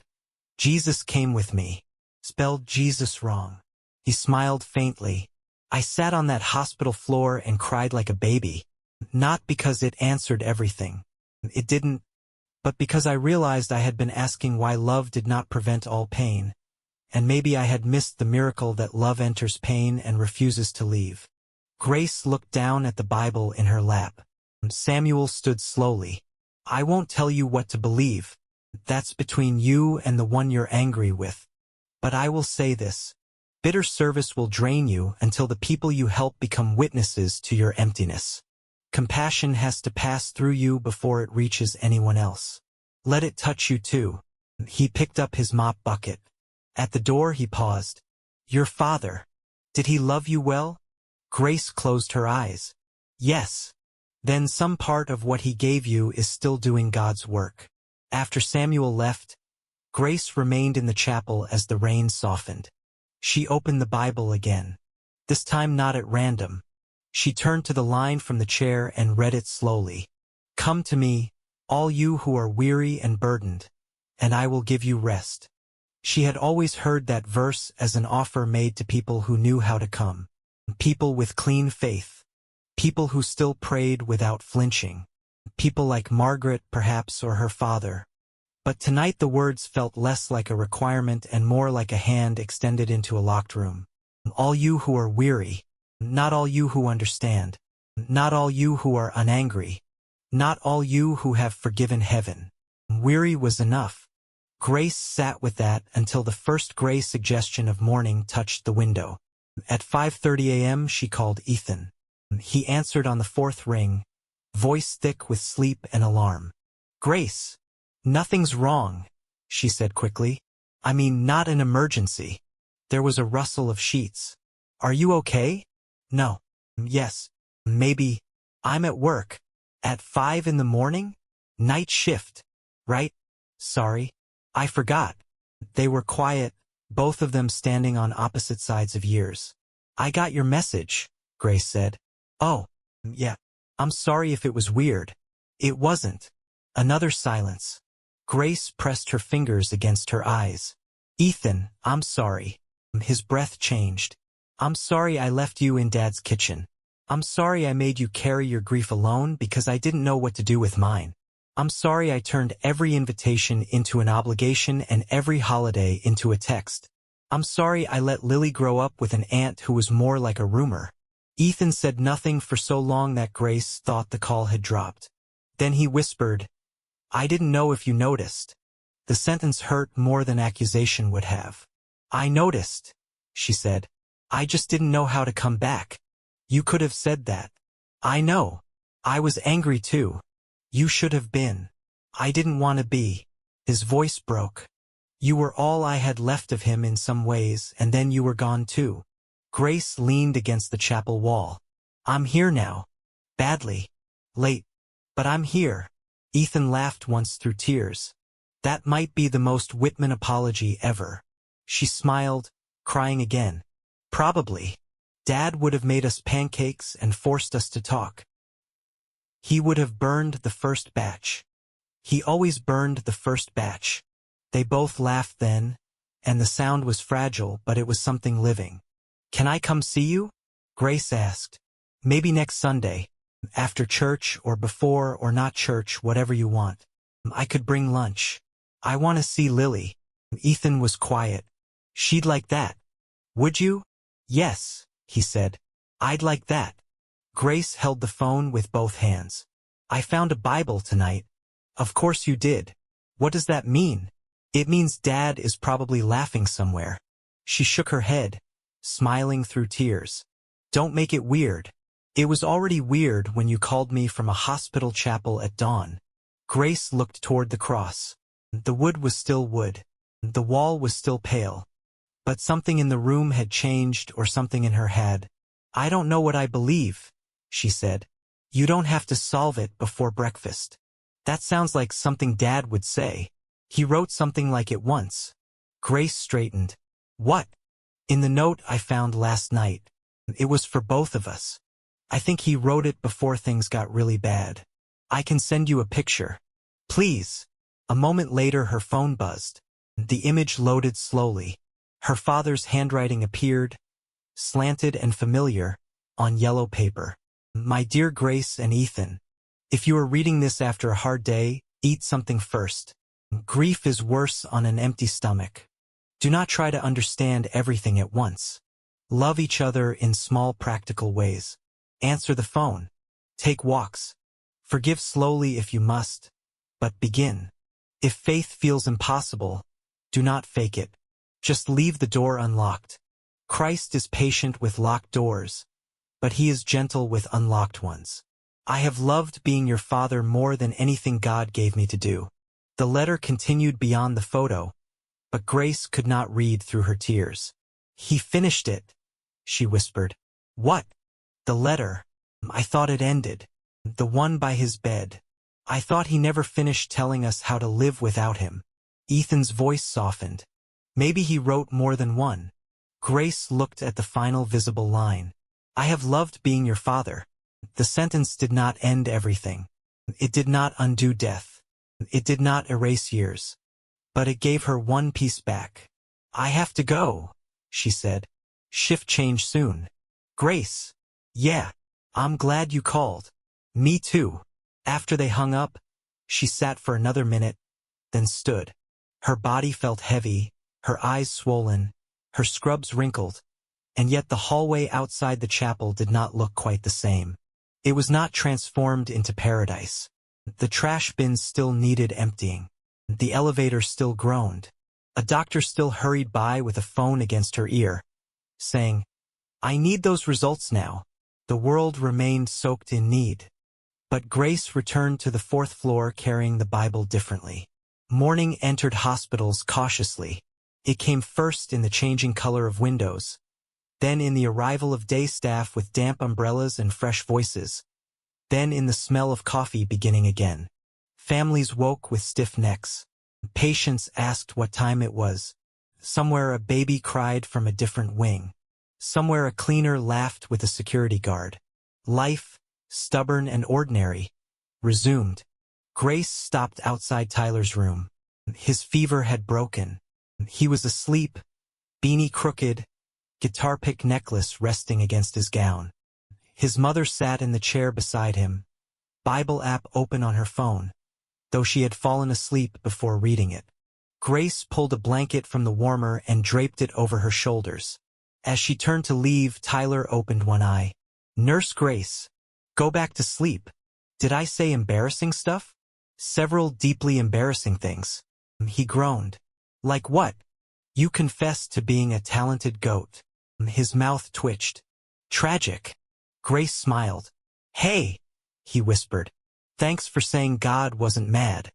'Jesus came with me,' spelled Jesus wrong." He smiled faintly. "I sat on that hospital floor and cried like a baby. Not because it answered everything. It didn't. But because I realized I had been asking why love did not prevent all pain, and maybe I had missed the miracle that love enters pain and refuses to leave." Grace looked down at the Bible in her lap. Samuel stood slowly. "I won't tell you what to believe. That's between you and the one you're angry with. But I will say this. Bitter service will drain you until the people you help become witnesses to your emptiness. Compassion has to pass through you before it reaches anyone else. Let it touch you too." He picked up his mop bucket. At the door he paused. "Your father. Did he love you well?" Grace closed her eyes. "Yes." "Then some part of what he gave you is still doing God's work." After Samuel left, Grace remained in the chapel as the rain softened. She opened the Bible again. This time not at random. She turned to the line from the chair and read it slowly. "Come to me, all you who are weary and burdened, and I will give you rest." She had always heard that verse as an offer made to people who knew how to come. People with clean faith. People who still prayed without flinching. People like Margaret, perhaps, or her father. But tonight the words felt less like a requirement and more like a hand extended into a locked room. All you who are weary, not all you who understand, not all you who are unangry, not all you who have forgiven heaven. Weary was enough. Grace sat with that until the first gray suggestion of morning touched the window. At 5:30 a.m. she called Ethan. He answered on the fourth ring, voice thick with sleep and alarm. "Grace, nothing's wrong," she said quickly. "I mean, not an emergency." There was a rustle of sheets. "Are you okay?" "No." "Yes. Maybe. I'm at work." "At 5 in the morning? Night shift, right?" "Sorry. I forgot." They were quiet, both of them standing on opposite sides of years. "I got your message," Grace said. "Oh, yeah. I'm sorry if it was weird." "It wasn't." Another silence. Grace pressed her fingers against her eyes. "Ethan, I'm sorry." His breath changed. "I'm sorry I left you in Dad's kitchen. I'm sorry I made you carry your grief alone because I didn't know what to do with mine. I'm sorry I turned every invitation into an obligation and every holiday into a text. I'm sorry I let Lily grow up with an aunt who was more like a rumor." Ethan said nothing for so long that Grace thought the call had dropped. Then he whispered, "I didn't know if you noticed." The sentence hurt more than accusation would have. "I noticed," she said. "I just didn't know how to come back." "You could have said that." "I know. I was angry too." "You should have been." "I didn't want to be." His voice broke. "You were all I had left of him in some ways, and then you were gone too." Grace leaned against the chapel wall. "I'm here now. Badly. Late. But I'm here." Ethan laughed once through tears. "That might be the most Whitman apology ever." She smiled, crying again. "Probably. Dad would have made us pancakes and forced us to talk. He would have burned the first batch. He always burned the first batch." They both laughed then, and the sound was fragile, but it was something living. "Can I come see you?" Grace asked. "Maybe next Sunday. After church or before or not church, whatever you want. I could bring lunch. I want to see Lily." Ethan was quiet. "She'd like that." "Would you?" "Yes," he said. "I'd like that." Grace held the phone with both hands. "I found a Bible tonight." "Of course you did. What does that mean?" "It means Dad is probably laughing somewhere." She shook her head, smiling through tears. "Don't make it weird. It was already weird when you called me from a hospital chapel at dawn." Grace looked toward the cross. The wood was still wood. The wall was still pale. But something in the room had changed, or something in her had. "I don't know what I believe," she said. "You don't have to solve it before breakfast." That sounds like something Dad would say. He wrote something like it once. Grace straightened. "What?" "In the note I found last night. It was for both of us. I think he wrote it before things got really bad. I can send you a picture." "Please." A moment later her phone buzzed. The image loaded slowly. Her father's handwriting appeared, slanted and familiar, on yellow paper. "My dear Grace and Ethan, if you are reading this after a hard day, eat something first. Grief is worse on an empty stomach. Do not try to understand everything at once. Love each other in small practical ways. Answer the phone. Take walks. Forgive slowly if you must, but begin. If faith feels impossible, do not fake it. Just leave the door unlocked. Christ is patient with locked doors, but he is gentle with unlocked ones. I have loved being your father more than anything God gave me to do." The letter continued beyond the photo, but Grace could not read through her tears. "He finished it," she whispered. "What?" "The letter. I thought it ended. The one by his bed. I thought he never finished telling us how to live without him." Ethan's voice softened. "Maybe he wrote more than one." Grace looked at the final visible line. "I have loved being your father." The sentence did not end everything. It did not undo death. It did not erase years. But it gave her one piece back. "I have to go," she said. "Shift change soon." "Grace." "Yeah. I'm glad you called." "Me too." After they hung up, she sat for another minute, then stood. Her body felt heavy, her eyes swollen, her scrubs wrinkled, and yet the hallway outside the chapel did not look quite the same. It was not transformed into paradise. The trash bins still needed emptying. The elevator still groaned. A doctor still hurried by with a phone against her ear, saying, "I need those results now." The world remained soaked in need. But Grace returned to the fourth floor carrying the Bible differently. Morning entered hospitals cautiously. It came first in the changing color of windows, then in the arrival of day staff with damp umbrellas and fresh voices, then in the smell of coffee beginning again. Families woke with stiff necks. Patients asked what time it was. Somewhere a baby cried from a different wing. Somewhere a cleaner laughed with a security guard. Life, stubborn and ordinary, resumed. Grace stopped outside Tyler's room. His fever had broken. He was asleep, beanie crooked, guitar pick necklace resting against his gown. His mother sat in the chair beside him, Bible app open on her phone, though she had fallen asleep before reading it. Grace pulled a blanket from the warmer and draped it over her shoulders. As she turned to leave, Tyler opened one eye. "Nurse Grace, go back to sleep. Did I say embarrassing stuff?" "Several deeply embarrassing things." He groaned. "Like what?" "You confessed to being a talented goat." His mouth twitched. "Tragic." Grace smiled. "Hey," he whispered. "Thanks for saying God wasn't mad."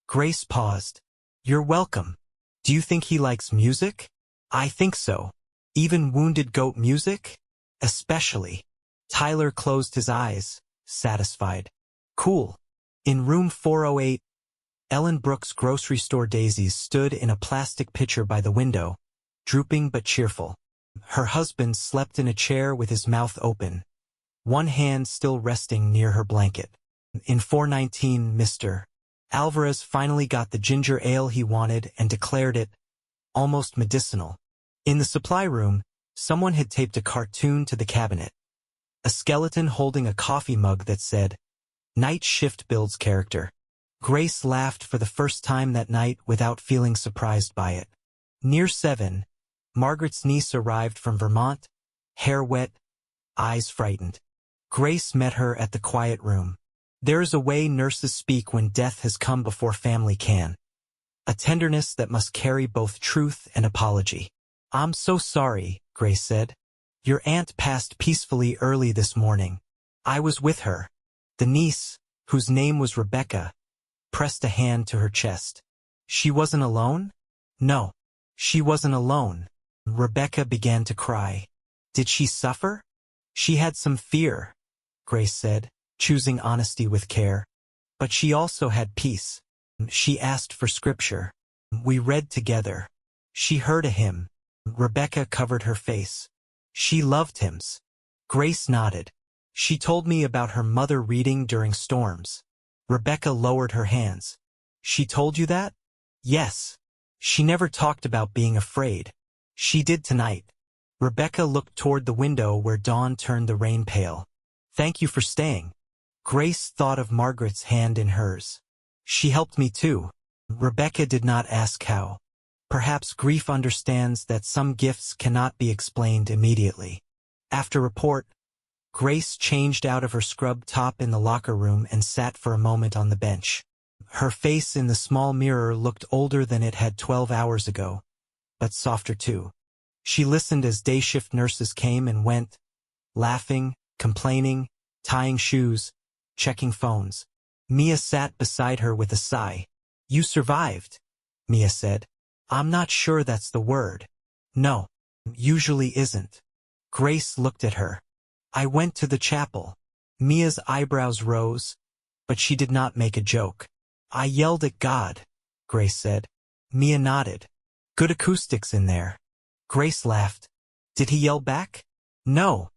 Grace paused. "You're welcome. Do you think he likes music?" "I think so." "Even wounded goat music?" "Especially." Tyler closed his eyes, satisfied. "Cool." In room 408, Ellen Brooks' grocery store daisies stood in a plastic pitcher by the window, drooping but cheerful. Her husband slept in a chair with his mouth open, one hand still resting near her blanket. In 419, Mr. Alvarez finally got the ginger ale he wanted and declared it almost medicinal. In the supply room, someone had taped a cartoon to the cabinet. A skeleton holding a coffee mug that said, "Night shift builds character." Grace laughed for the first time that night without feeling surprised by it. Near 7, Margaret's niece arrived from Vermont, hair wet, eyes frightened. Grace met her at the quiet room. There is a way nurses speak when death has come before family can. A tenderness that must carry both truth and apology. "I'm so sorry," Grace said. "Your aunt passed peacefully early this morning. I was with her." The niece, whose name was Rebecca, pressed a hand to her chest. "She wasn't alone?" "No, she wasn't alone." Rebecca began to cry. "Did she suffer?" "She had some fear," Grace said, choosing honesty with care. "But she also had peace. She asked for scripture. We read together. She heard a hymn." Rebecca covered her face. "She loved hymns." Grace nodded. "She told me about her mother reading during storms." Rebecca lowered her hands. "She told you that?" "Yes. She never talked about being afraid." "She did tonight." Rebecca looked toward the window where dawn turned the rain pale. "Thank you for staying." Grace thought of Margaret's hand in hers. "She helped me too." Rebecca did not ask how. Perhaps grief understands that some gifts cannot be explained immediately. After report, Grace changed out of her scrub top in the locker room and sat for a moment on the bench. Her face in the small mirror looked older than it had 12 hours ago, but softer too. She listened as day shift nurses came and went, laughing, complaining, tying shoes, checking phones. Mia sat beside her with a sigh. "You survived," Mia said. "I'm not sure that's the word." "No, usually isn't." Grace looked at her. "I went to the chapel." Mia's eyebrows rose, but she did not make a joke. "I yelled at God," Grace said. Mia nodded. "Good acoustics in there." Grace laughed. "Did he yell back?" "No.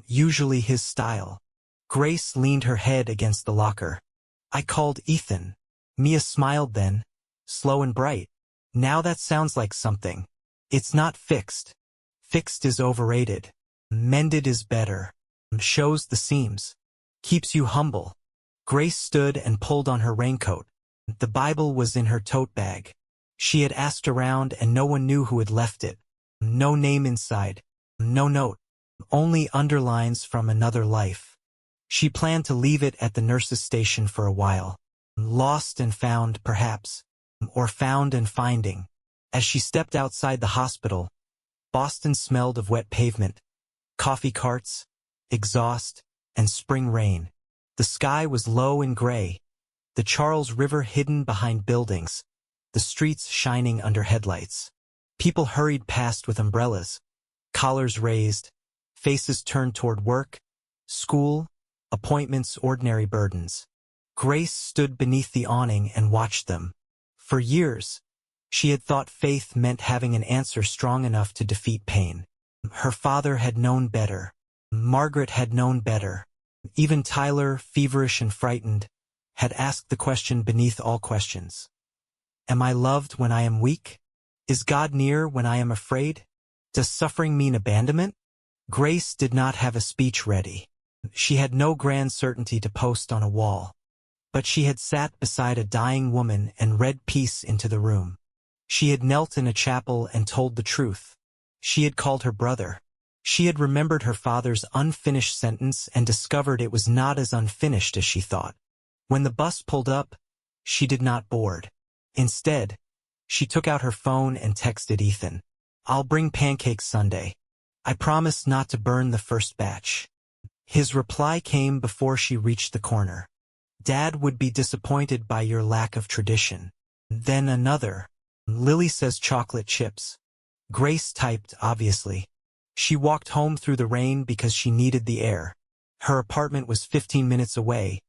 Usually his style." Grace leaned her head against the locker. "I called Ethan." Mia smiled then, slow and bright. "Now that sounds like something. It's not fixed. Fixed is overrated. Mended is better. Shows the seams. Keeps you humble." Grace stood and pulled on her raincoat. The Bible was in her tote bag. She had asked around and no one knew who had left it. No name inside. No note. Only underlines from another life. She planned to leave it at the nurse's station for a while. Lost and found, perhaps. Or found and finding. As she stepped outside the hospital, Boston smelled of wet pavement, coffee carts, exhaust, and spring rain. The sky was low and gray, the Charles River hidden behind buildings, the streets shining under headlights. People hurried past with umbrellas, collars raised, faces turned toward work, school, appointments, ordinary burdens. Grace stood beneath the awning and watched them. For years, she had thought faith meant having an answer strong enough to defeat pain. Her father had known better. Margaret had known better. Even Tyler, feverish and frightened, had asked the question beneath all questions. Am I loved when I am weak? Is God near when I am afraid? Does suffering mean abandonment? Grace did not have a speech ready. She had no grand certainty to post on a wall. But she had sat beside a dying woman and read peace into the room. She had knelt in a chapel and told the truth. She had called her brother. She had remembered her father's unfinished sentence and discovered it was not as unfinished as she thought. When the bus pulled up, she did not board. Instead, she took out her phone and texted Ethan. I'll bring pancakes Sunday. I promise not to burn the first batch. His reply came before she reached the corner. Dad would be disappointed by your lack of tradition. Then another. Lily says chocolate chips. Grace typed, obviously. She walked home through the rain because she needed the air. Her apartment was 15 minutes away,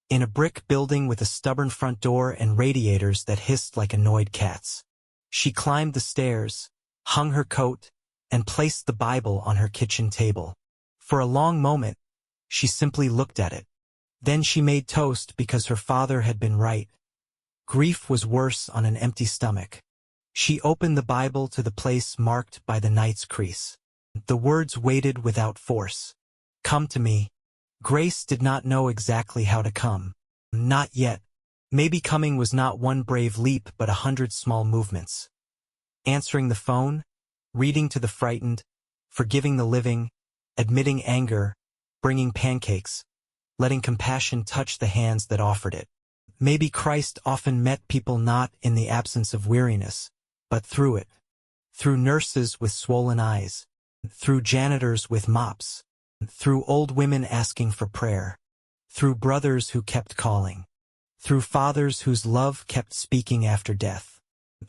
in a brick building with a stubborn front door and radiators that hissed like annoyed cats. She climbed the stairs, hung her coat, and placed the Bible on her kitchen table. For a long moment, she simply looked at it. Then she made toast because her father had been right. Grief was worse on an empty stomach. She opened the Bible to the place marked by the knight's crease. The words waited without force. Come to me. Grace did not know exactly how to come. Not yet. Maybe coming was not one brave leap but 100 small movements. Answering the phone, reading to the frightened, forgiving the living, admitting anger, bringing pancakes, letting compassion touch the hands that offered it. Maybe Christ often met people not in the absence of weariness, but through it. Through nurses with swollen eyes. Through janitors with mops. Through old women asking for prayer. Through brothers who kept calling. Through fathers whose love kept speaking after death.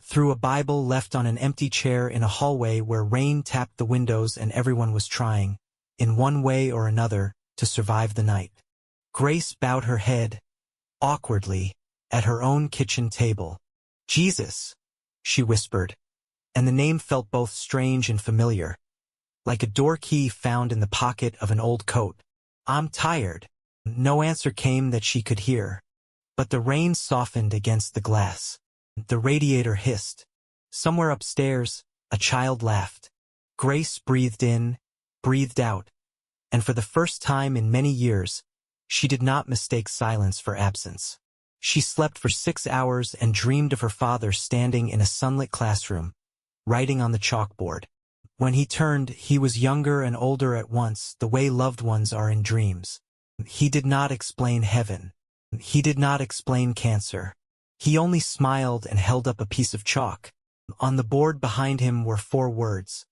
Through a Bible left on an empty chair in a hallway where rain tapped the windows and everyone was trying, in one way or another, to survive the night. Grace bowed her head, awkwardly, at her own kitchen table. Jesus, she whispered, and the name felt both strange and familiar, like a door key found in the pocket of an old coat. I'm tired. No answer came that she could hear. But the rain softened against the glass. The radiator hissed. Somewhere upstairs, a child laughed. Grace breathed in, breathed out, and for the first time in many years, she did not mistake silence for absence. She slept for 6 hours and dreamed of her father standing in a sunlit classroom, writing on the chalkboard. When he turned, he was younger and older at once, the way loved ones are in dreams. He did not explain heaven. He did not explain cancer. He only smiled and held up a piece of chalk. On the board behind him were 4 words.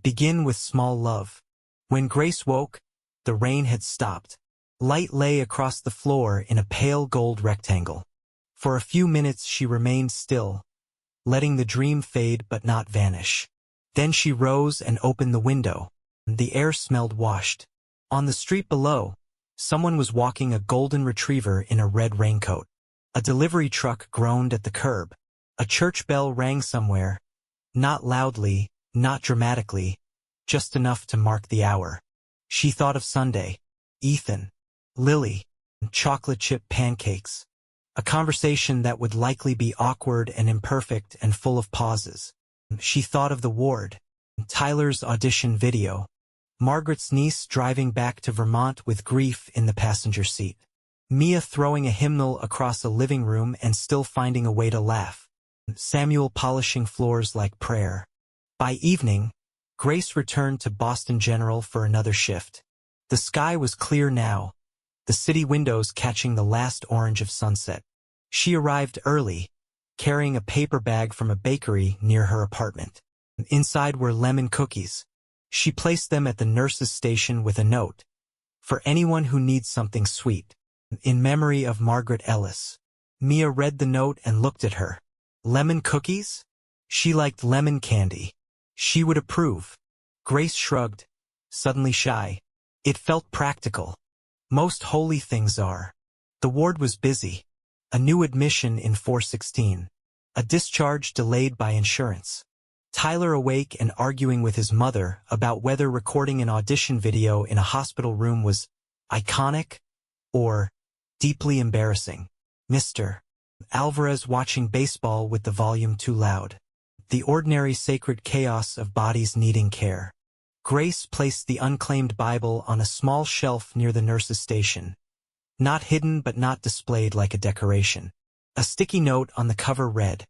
Begin with small love. When Grace woke, the rain had stopped. Light lay across the floor in a pale gold rectangle. For a few minutes she remained still, letting the dream fade but not vanish. Then she rose and opened the window. The air smelled washed. On the street below, someone was walking a golden retriever in a red raincoat. A delivery truck groaned at the curb. A church bell rang somewhere, not loudly, not dramatically, just enough to mark the hour. She thought of Sunday, Ethan, Lily, chocolate chip pancakes. A conversation that would likely be awkward and imperfect and full of pauses. She thought of the ward, Tyler's audition video, Margaret's niece driving back to Vermont with grief in the passenger seat. Mia throwing a hymnal across a living room and still finding a way to laugh. Samuel polishing floors like prayer. By evening, Grace returned to Boston General for another shift. The sky was clear now, the city windows catching the last orange of sunset. She arrived early, carrying a paper bag from a bakery near her apartment. Inside were lemon cookies. She placed them at the nurse's station with a note. For anyone who needs something sweet. In memory of Margaret Ellis. Mia read the note and looked at her. Lemon cookies? She liked lemon candy. She would approve. Grace shrugged, suddenly shy. It felt practical. Most holy things are. The ward was busy. A new admission in 416. A discharge delayed by insurance. Tyler awake and arguing with his mother about whether recording an audition video in a hospital room was iconic or deeply embarrassing. Mr. Alvarez watching baseball with the volume too loud. The ordinary sacred chaos of bodies needing care. Grace placed the unclaimed Bible on a small shelf near the nurse's station. Not hidden but not displayed like a decoration. A sticky note on the cover read,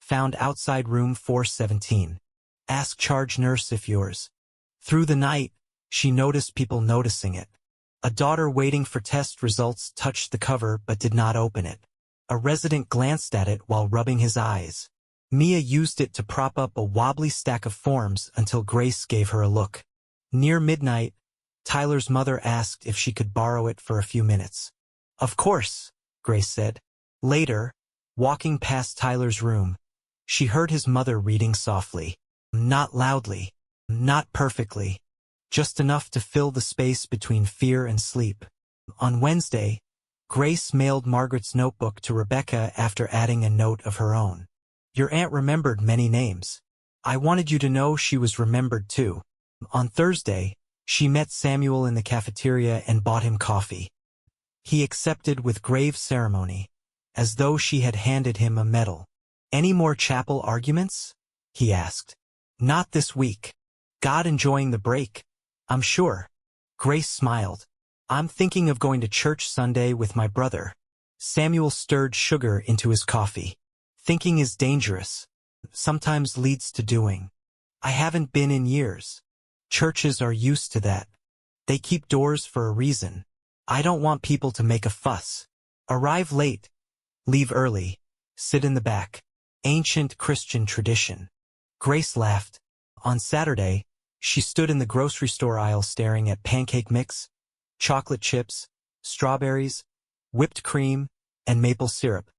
"Found outside room 417. Ask charge nurse if yours." Through the night, she noticed people noticing it. A daughter waiting for test results touched the cover but did not open it. A resident glanced at it while rubbing his eyes. Mia used it to prop up a wobbly stack of forms until Grace gave her a look. Near midnight, Tyler's mother asked if she could borrow it for a few minutes. Of course, Grace said. Later, walking past Tyler's room, she heard his mother reading softly. Not loudly, not perfectly, just enough to fill the space between fear and sleep. On Wednesday, Grace mailed Margaret's notebook to Rebecca after adding a note of her own. Your aunt remembered many names. I wanted you to know she was remembered too. On Thursday, she met Samuel in the cafeteria and bought him coffee. He accepted with grave ceremony, as though she had handed him a medal. Any more chapel arguments? He asked. Not this week. God enjoying the break, I'm sure. Grace smiled. I'm thinking of going to church Sunday with my brother. Samuel stirred sugar into his coffee. Thinking is dangerous. Sometimes leads to doing. I haven't been in years. Churches are used to that. They keep doors for a reason. I don't want people to make a fuss. Arrive late. Leave early. Sit in the back. Ancient Christian tradition. Grace laughed. On Saturday, she stood in the grocery store aisle staring at pancake mix, chocolate chips, strawberries, whipped cream, and maple syrup.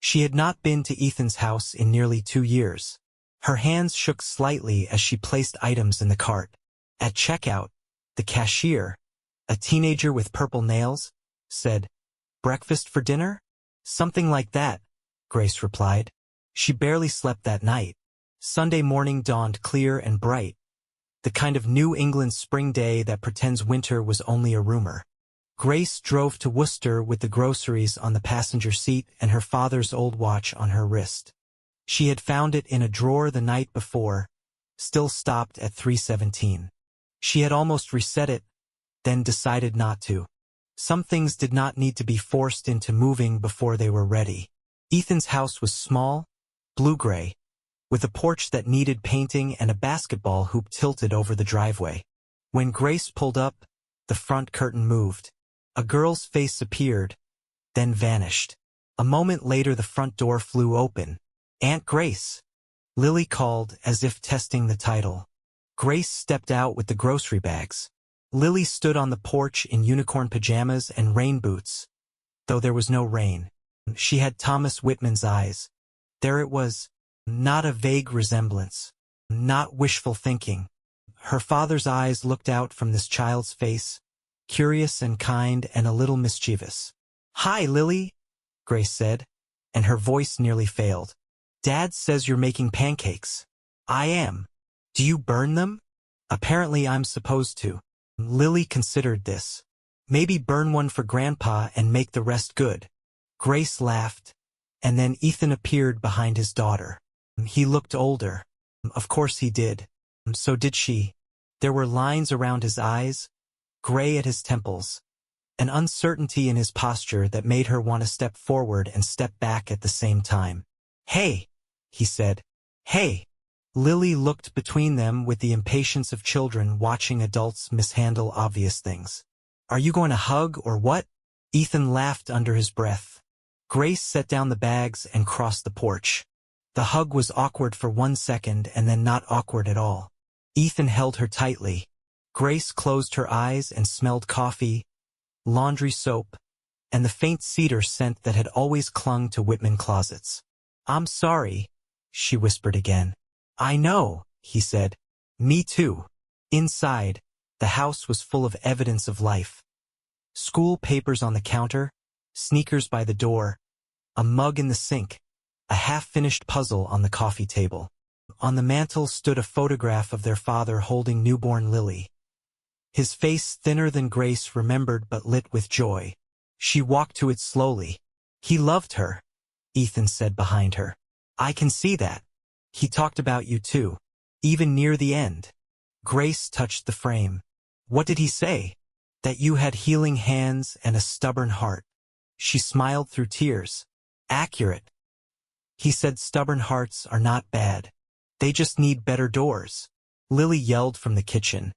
She had not been to Ethan's house in nearly 2 years. Her hands shook slightly as she placed items in the cart. At checkout, the cashier, a teenager with purple nails, said, "Breakfast for dinner?" "Something like that," Grace replied. She barely slept that night. Sunday morning dawned clear and bright, the kind of New England spring day that pretends winter was only a rumor. Grace drove to Worcester with the groceries on the passenger seat and her father's old watch on her wrist. She had found it in a drawer the night before, still stopped at 317. She had almost reset it, then decided not to. Some things did not need to be forced into moving before they were ready. Ethan's house was small, blue-gray, with a porch that needed painting and a basketball hoop tilted over the driveway. When Grace pulled up, the front curtain moved. A girl's face appeared, then vanished. A moment later the front door flew open. "Aunt Grace," Lily called as if testing the title. Grace stepped out with the grocery bags. Lily stood on the porch in unicorn pajamas and rain boots, though there was no rain. She had Thomas Whitman's eyes. There it was, not a vague resemblance, not wishful thinking. Her father's eyes looked out from this child's face, curious and kind and a little mischievous. "Hi, Lily," Grace said, and her voice nearly failed. "Dad says you're making pancakes." "I am. Do you burn them?" "Apparently I'm supposed to." Lily considered this. "Maybe burn one for Grandpa and make the rest good." Grace laughed, and then Ethan appeared behind his daughter. He looked older. Of course he did. So did she. There were lines around his eyes, gray at his temples, an uncertainty in his posture that made her want to step forward and step back at the same time. "Hey," he said. "Hey." Lily looked between them with the impatience of children watching adults mishandle obvious things. "Are you going to hug or what?" Ethan laughed under his breath. Grace set down the bags and crossed the porch. The hug was awkward for 1 second and then not awkward at all. Ethan held her tightly. Grace closed her eyes and smelled coffee, laundry soap, and the faint cedar scent that had always clung to Whitman closets. "I'm sorry," she whispered again. "I know," he said. "Me too." Inside, the house was full of evidence of life. School papers on the counter, sneakers by the door, a mug in the sink, a half-finished puzzle on the coffee table. On the mantel stood a photograph of their father holding newborn Lily. His face thinner than Grace remembered but lit with joy. She walked to it slowly. "He loved her," Ethan said behind her. "I can see that. He talked about you too, even near the end." Grace touched the frame. "What did he say?" "That you had healing hands and a stubborn heart." She smiled through tears. "Accurate. He said stubborn hearts are not bad. They just need better doors." Lily yelled from the kitchen.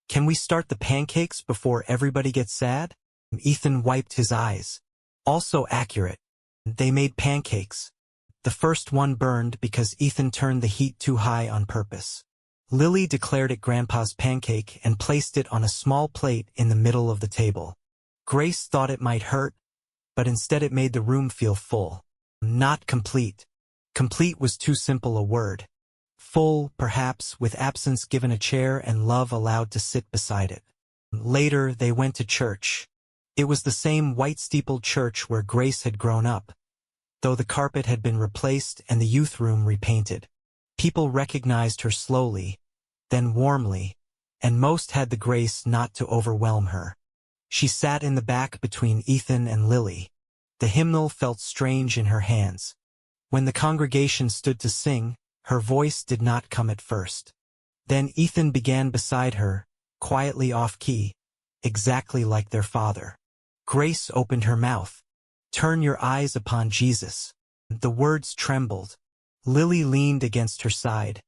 "Can we start the pancakes before everybody gets sad?" Ethan wiped his eyes. "Also accurate. They made pancakes. The first one burned because Ethan turned the heat too high on purpose." Lily declared it Grandpa's pancake and placed it on a small plate in the middle of the table. Grace thought it might hurt, but instead it made the room feel full. Not complete. Complete was too simple a word. Full, perhaps, with absence given a chair and love allowed to sit beside it. Later, they went to church. It was the same white-steepled church where Grace had grown up, though the carpet had been replaced and the youth room repainted. People recognized her slowly, then warmly, and most had the grace not to overwhelm her. She sat in the back between Ethan and Lily. The hymnal felt strange in her hands. When the congregation stood to sing, her voice did not come at first. Then Ethan began beside her, quietly off-key, exactly like their father. Grace opened her mouth. "Turn your eyes upon Jesus." The words trembled. Lily leaned against her side,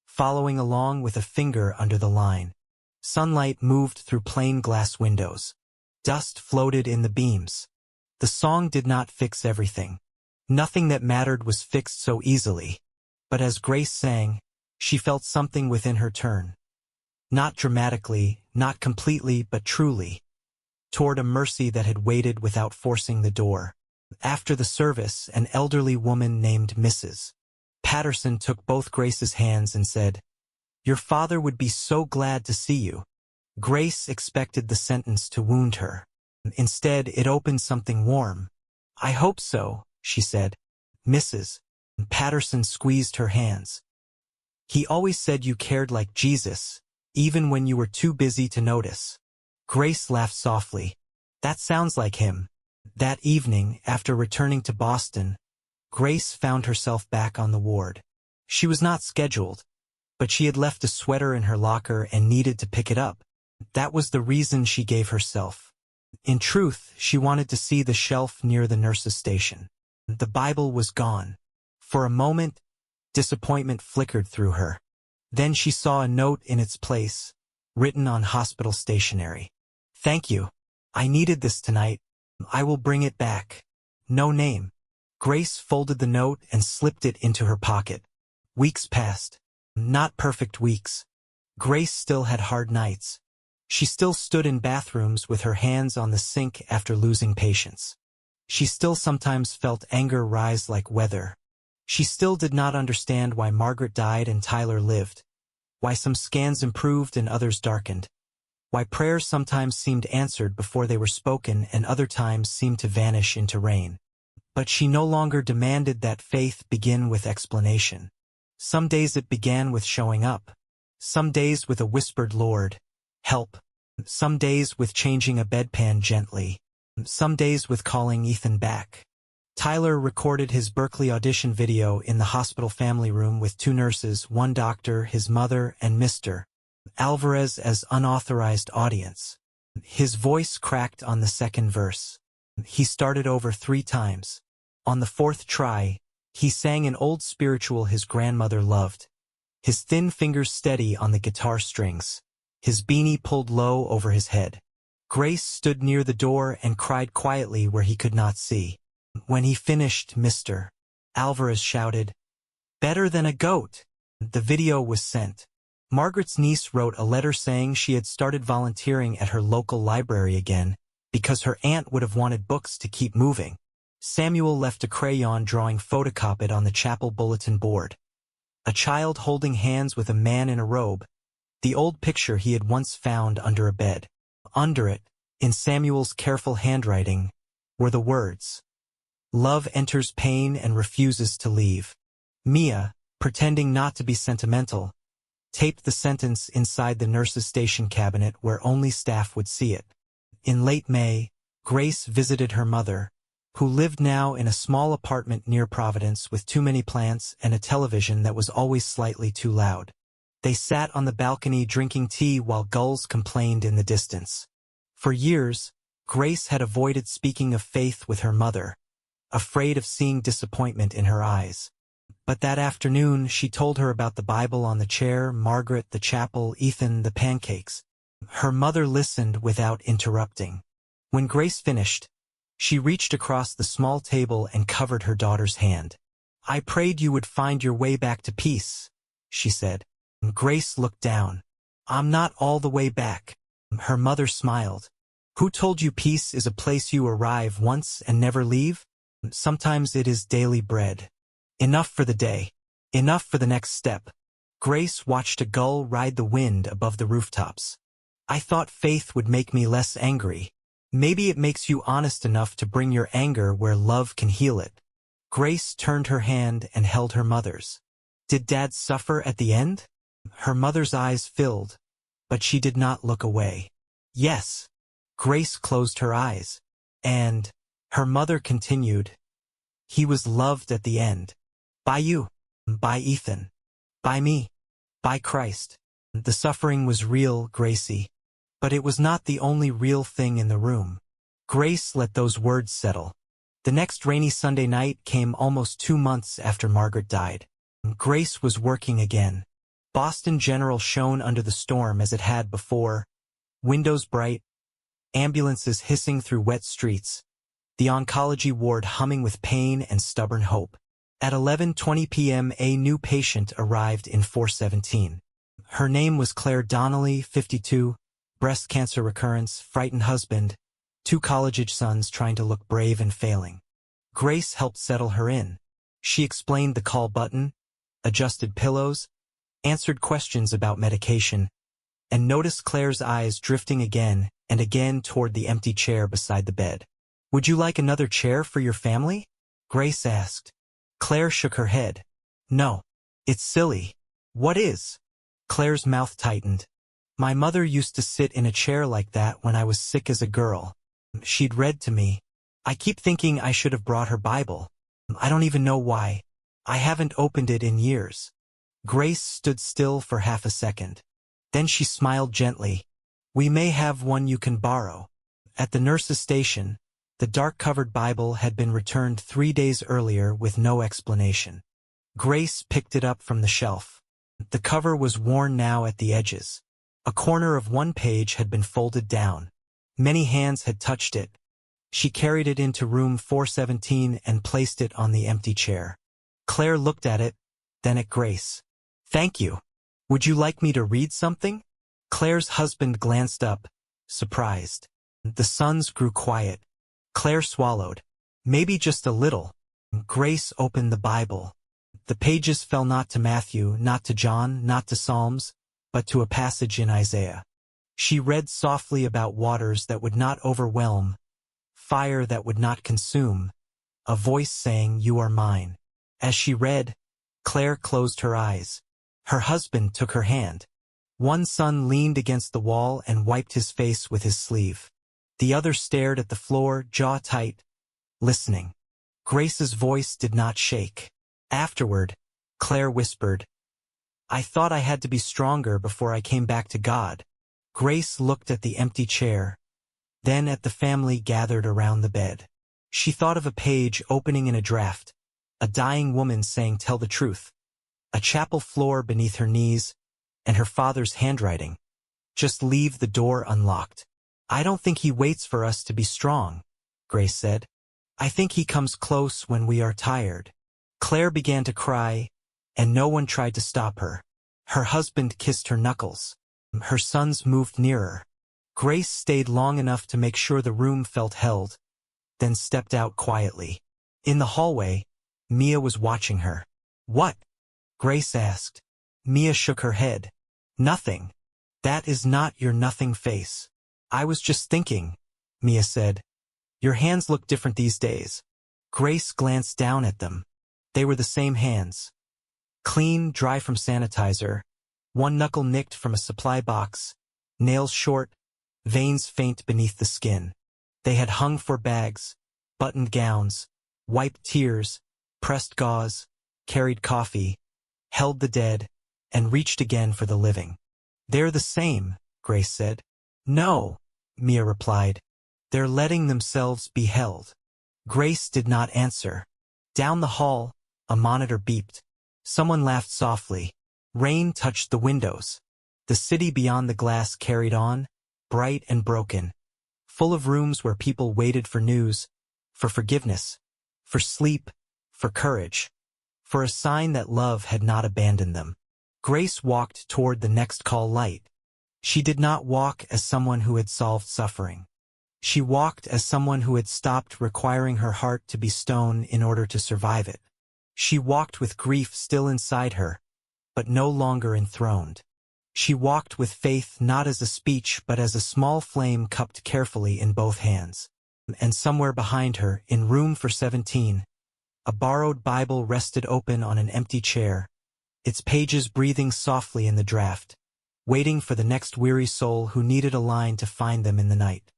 following along with a finger under the line. Sunlight moved through plain glass windows. Dust floated in the beams. The song did not fix everything. Nothing that mattered was fixed so easily. But as Grace sang, she felt something within her turn. Not dramatically, not completely, but truly. Toward a mercy that had waited without forcing the door. After the service, an elderly woman named Mrs. Patterson took both Grace's hands and said, "Your father would be so glad to see you." Grace expected the sentence to wound her. Instead, it opened something warm. "I hope so," she said. Mrs. Patterson squeezed her hands. "He always said you cared like Jesus, even when you were too busy to notice." Grace laughed softly. "That sounds like him." That evening, after returning to Boston, Grace found herself back on the ward. She was not scheduled, but she had left a sweater in her locker and needed to pick it up. That was the reason she gave herself. In truth, she wanted to see the shelf near the nurse's station. The Bible was gone. For a moment, disappointment flickered through her. Then she saw a note in its place, written on hospital stationery. "Thank you. I needed this tonight. I will bring it back." No name. Grace folded the note and slipped it into her pocket. Weeks passed. Not perfect weeks. Grace still had hard nights. She still stood in bathrooms with her hands on the sink after losing patience. She still sometimes felt anger rise like weather. She still did not understand why Margaret died and Tyler lived, why some scans improved and others darkened, why prayers sometimes seemed answered before they were spoken and other times seemed to vanish into rain. But she no longer demanded that faith begin with explanation. Some days it began with showing up. Some days with a whispered "Lord, help." Some days with changing a bedpan gently. Some days with calling Ethan back. Tyler recorded his Berkeley audition video in the hospital family room with 2 nurses, 1 doctor, his mother, and Mr. Alvarez as unauthorized audience. His voice cracked on the second verse. He started over 3 times. On the 4th try, he sang an old spiritual his grandmother loved. His thin fingers steady on the guitar strings. His beanie pulled low over his head. Grace stood near the door and cried quietly where he could not see. When he finished, Mr. Alvarez shouted, "Better than a goat!" The video was sent. Margaret's niece wrote a letter saying she had started volunteering at her local library again because her aunt would have wanted books to keep moving. Samuel left a crayon drawing photocopied on the chapel bulletin board. A child holding hands with a man in a robe, the old picture he had once found under a bed. Under it, in Samuel's careful handwriting, were the words, "Love enters pain and refuses to leave." Mia, pretending not to be sentimental, taped the sentence inside the nurse's station cabinet where only staff would see it. In late May, Grace visited her mother, who lived now in a small apartment near Providence with too many plants and a television that was always slightly too loud. They sat on the balcony drinking tea while gulls complained in the distance. For years, Grace had avoided speaking of faith with her mother, afraid of seeing disappointment in her eyes. But that afternoon she told her about the Bible on the chair, Margaret, the chapel, Ethan, the pancakes. Her mother listened without interrupting. When Grace finished, she reached across the small table and covered her daughter's hand. "I prayed you would find your way back to peace," she said. Grace looked down. "I'm not all the way back." Her mother smiled. "Who told you peace is a place you arrive once and never leave? Sometimes it is daily bread. Enough for the day. Enough for the next step." Grace watched a gull ride the wind above the rooftops. "I thought faith would make me less angry. Maybe it makes you honest enough to bring your anger where love can heal it." Grace turned her hand and held her mother's. "Did Dad suffer at the end?" Her mother's eyes filled, but she did not look away. "Yes." Grace closed her eyes. "And," her mother continued, "he was loved at the end. By you. By Ethan. By me. By Christ. The suffering was real, Gracie. But it was not the only real thing in the room." Grace let those words settle. The next rainy Sunday night came almost 2 months after Margaret died. Grace was working again. Boston General shone under the storm as it had before, windows bright, ambulances hissing through wet streets, the oncology ward humming with pain and stubborn hope. At 11:20 p.m. a new patient arrived in 417. Her name was Claire Donnelly, 52, breast cancer recurrence, frightened husband, 2 college-age sons trying to look brave and failing. Grace helped settle her in. She explained the call button, adjusted pillows, answered questions about medication, and noticed Claire's eyes drifting again and again toward the empty chair beside the bed. "Would you like another chair for your family?" Grace asked. Claire shook her head. "No. It's silly." "What is?" Claire's mouth tightened. "My mother used to sit in a chair like that when I was sick as a girl. She'd read to me. I keep thinking I should have brought her Bible. I don't even know why. I haven't opened it in years." Grace stood still for half a second. Then she smiled gently. "We may have one you can borrow." At the nurse's station, the dark-covered Bible had been returned 3 days earlier with no explanation. Grace picked it up from the shelf. The cover was worn now at the edges. A corner of one page had been folded down. Many hands had touched it. She carried it into room 417 and placed it on the empty chair. Claire looked at it, then at Grace. "Thank you. Would you like me to read something?" Claire's husband glanced up, surprised. The sons grew quiet. Claire swallowed. "Maybe just a little." Grace opened the Bible. The pages fell not to Matthew, not to John, not to Psalms, but to a passage in Isaiah. She read softly about waters that would not overwhelm, fire that would not consume, a voice saying, "You are mine." As she read, Claire closed her eyes. Her husband took her hand. One son leaned against the wall and wiped his face with his sleeve. The other stared at the floor, jaw tight, listening. Grace's voice did not shake. Afterward, Claire whispered, "I thought I had to be stronger before I came back to God." Grace looked at the empty chair, then at the family gathered around the bed. She thought of a page opening in a draft, a dying woman saying tell the truth, a chapel floor beneath her knees, and her father's handwriting. Just leave the door unlocked. I don't think he waits for us to be strong, Grace said. I think he comes close when we are tired. Claire began to cry, and no one tried to stop her. Her husband kissed her knuckles. Her sons moved nearer. Grace stayed long enough to make sure the room felt held, then stepped out quietly. In the hallway, Mia was watching her. What? Grace asked. Mia shook her head. Nothing. That is not your nothing face. I was just thinking, Mia said. Your hands look different these days. Grace glanced down at them. They were the same hands. Clean, dry from sanitizer, one knuckle nicked from a supply box, nails short, veins faint beneath the skin. They had hung for bags, buttoned gowns, wiped tears, pressed gauze, carried coffee, held the dead, and reached again for the living. They're the same, Grace said. No, Mia replied. They're letting themselves be held. Grace did not answer. Down the hall, a monitor beeped. Someone laughed softly. Rain touched the windows. The city beyond the glass carried on, bright and broken, full of rooms where people waited for news, for forgiveness, for sleep, for courage, for a sign that love had not abandoned them. Grace walked toward the next call light. She did not walk as someone who had solved suffering. She walked as someone who had stopped requiring her heart to be stone in order to survive it. She walked with grief still inside her, but no longer enthroned. She walked with faith not as a speech but as a small flame cupped carefully in both hands. And somewhere behind her, in room for 17, a borrowed Bible rested open on an empty chair, its pages breathing softly in the draft, waiting for the next weary soul who needed a line to find them in the night.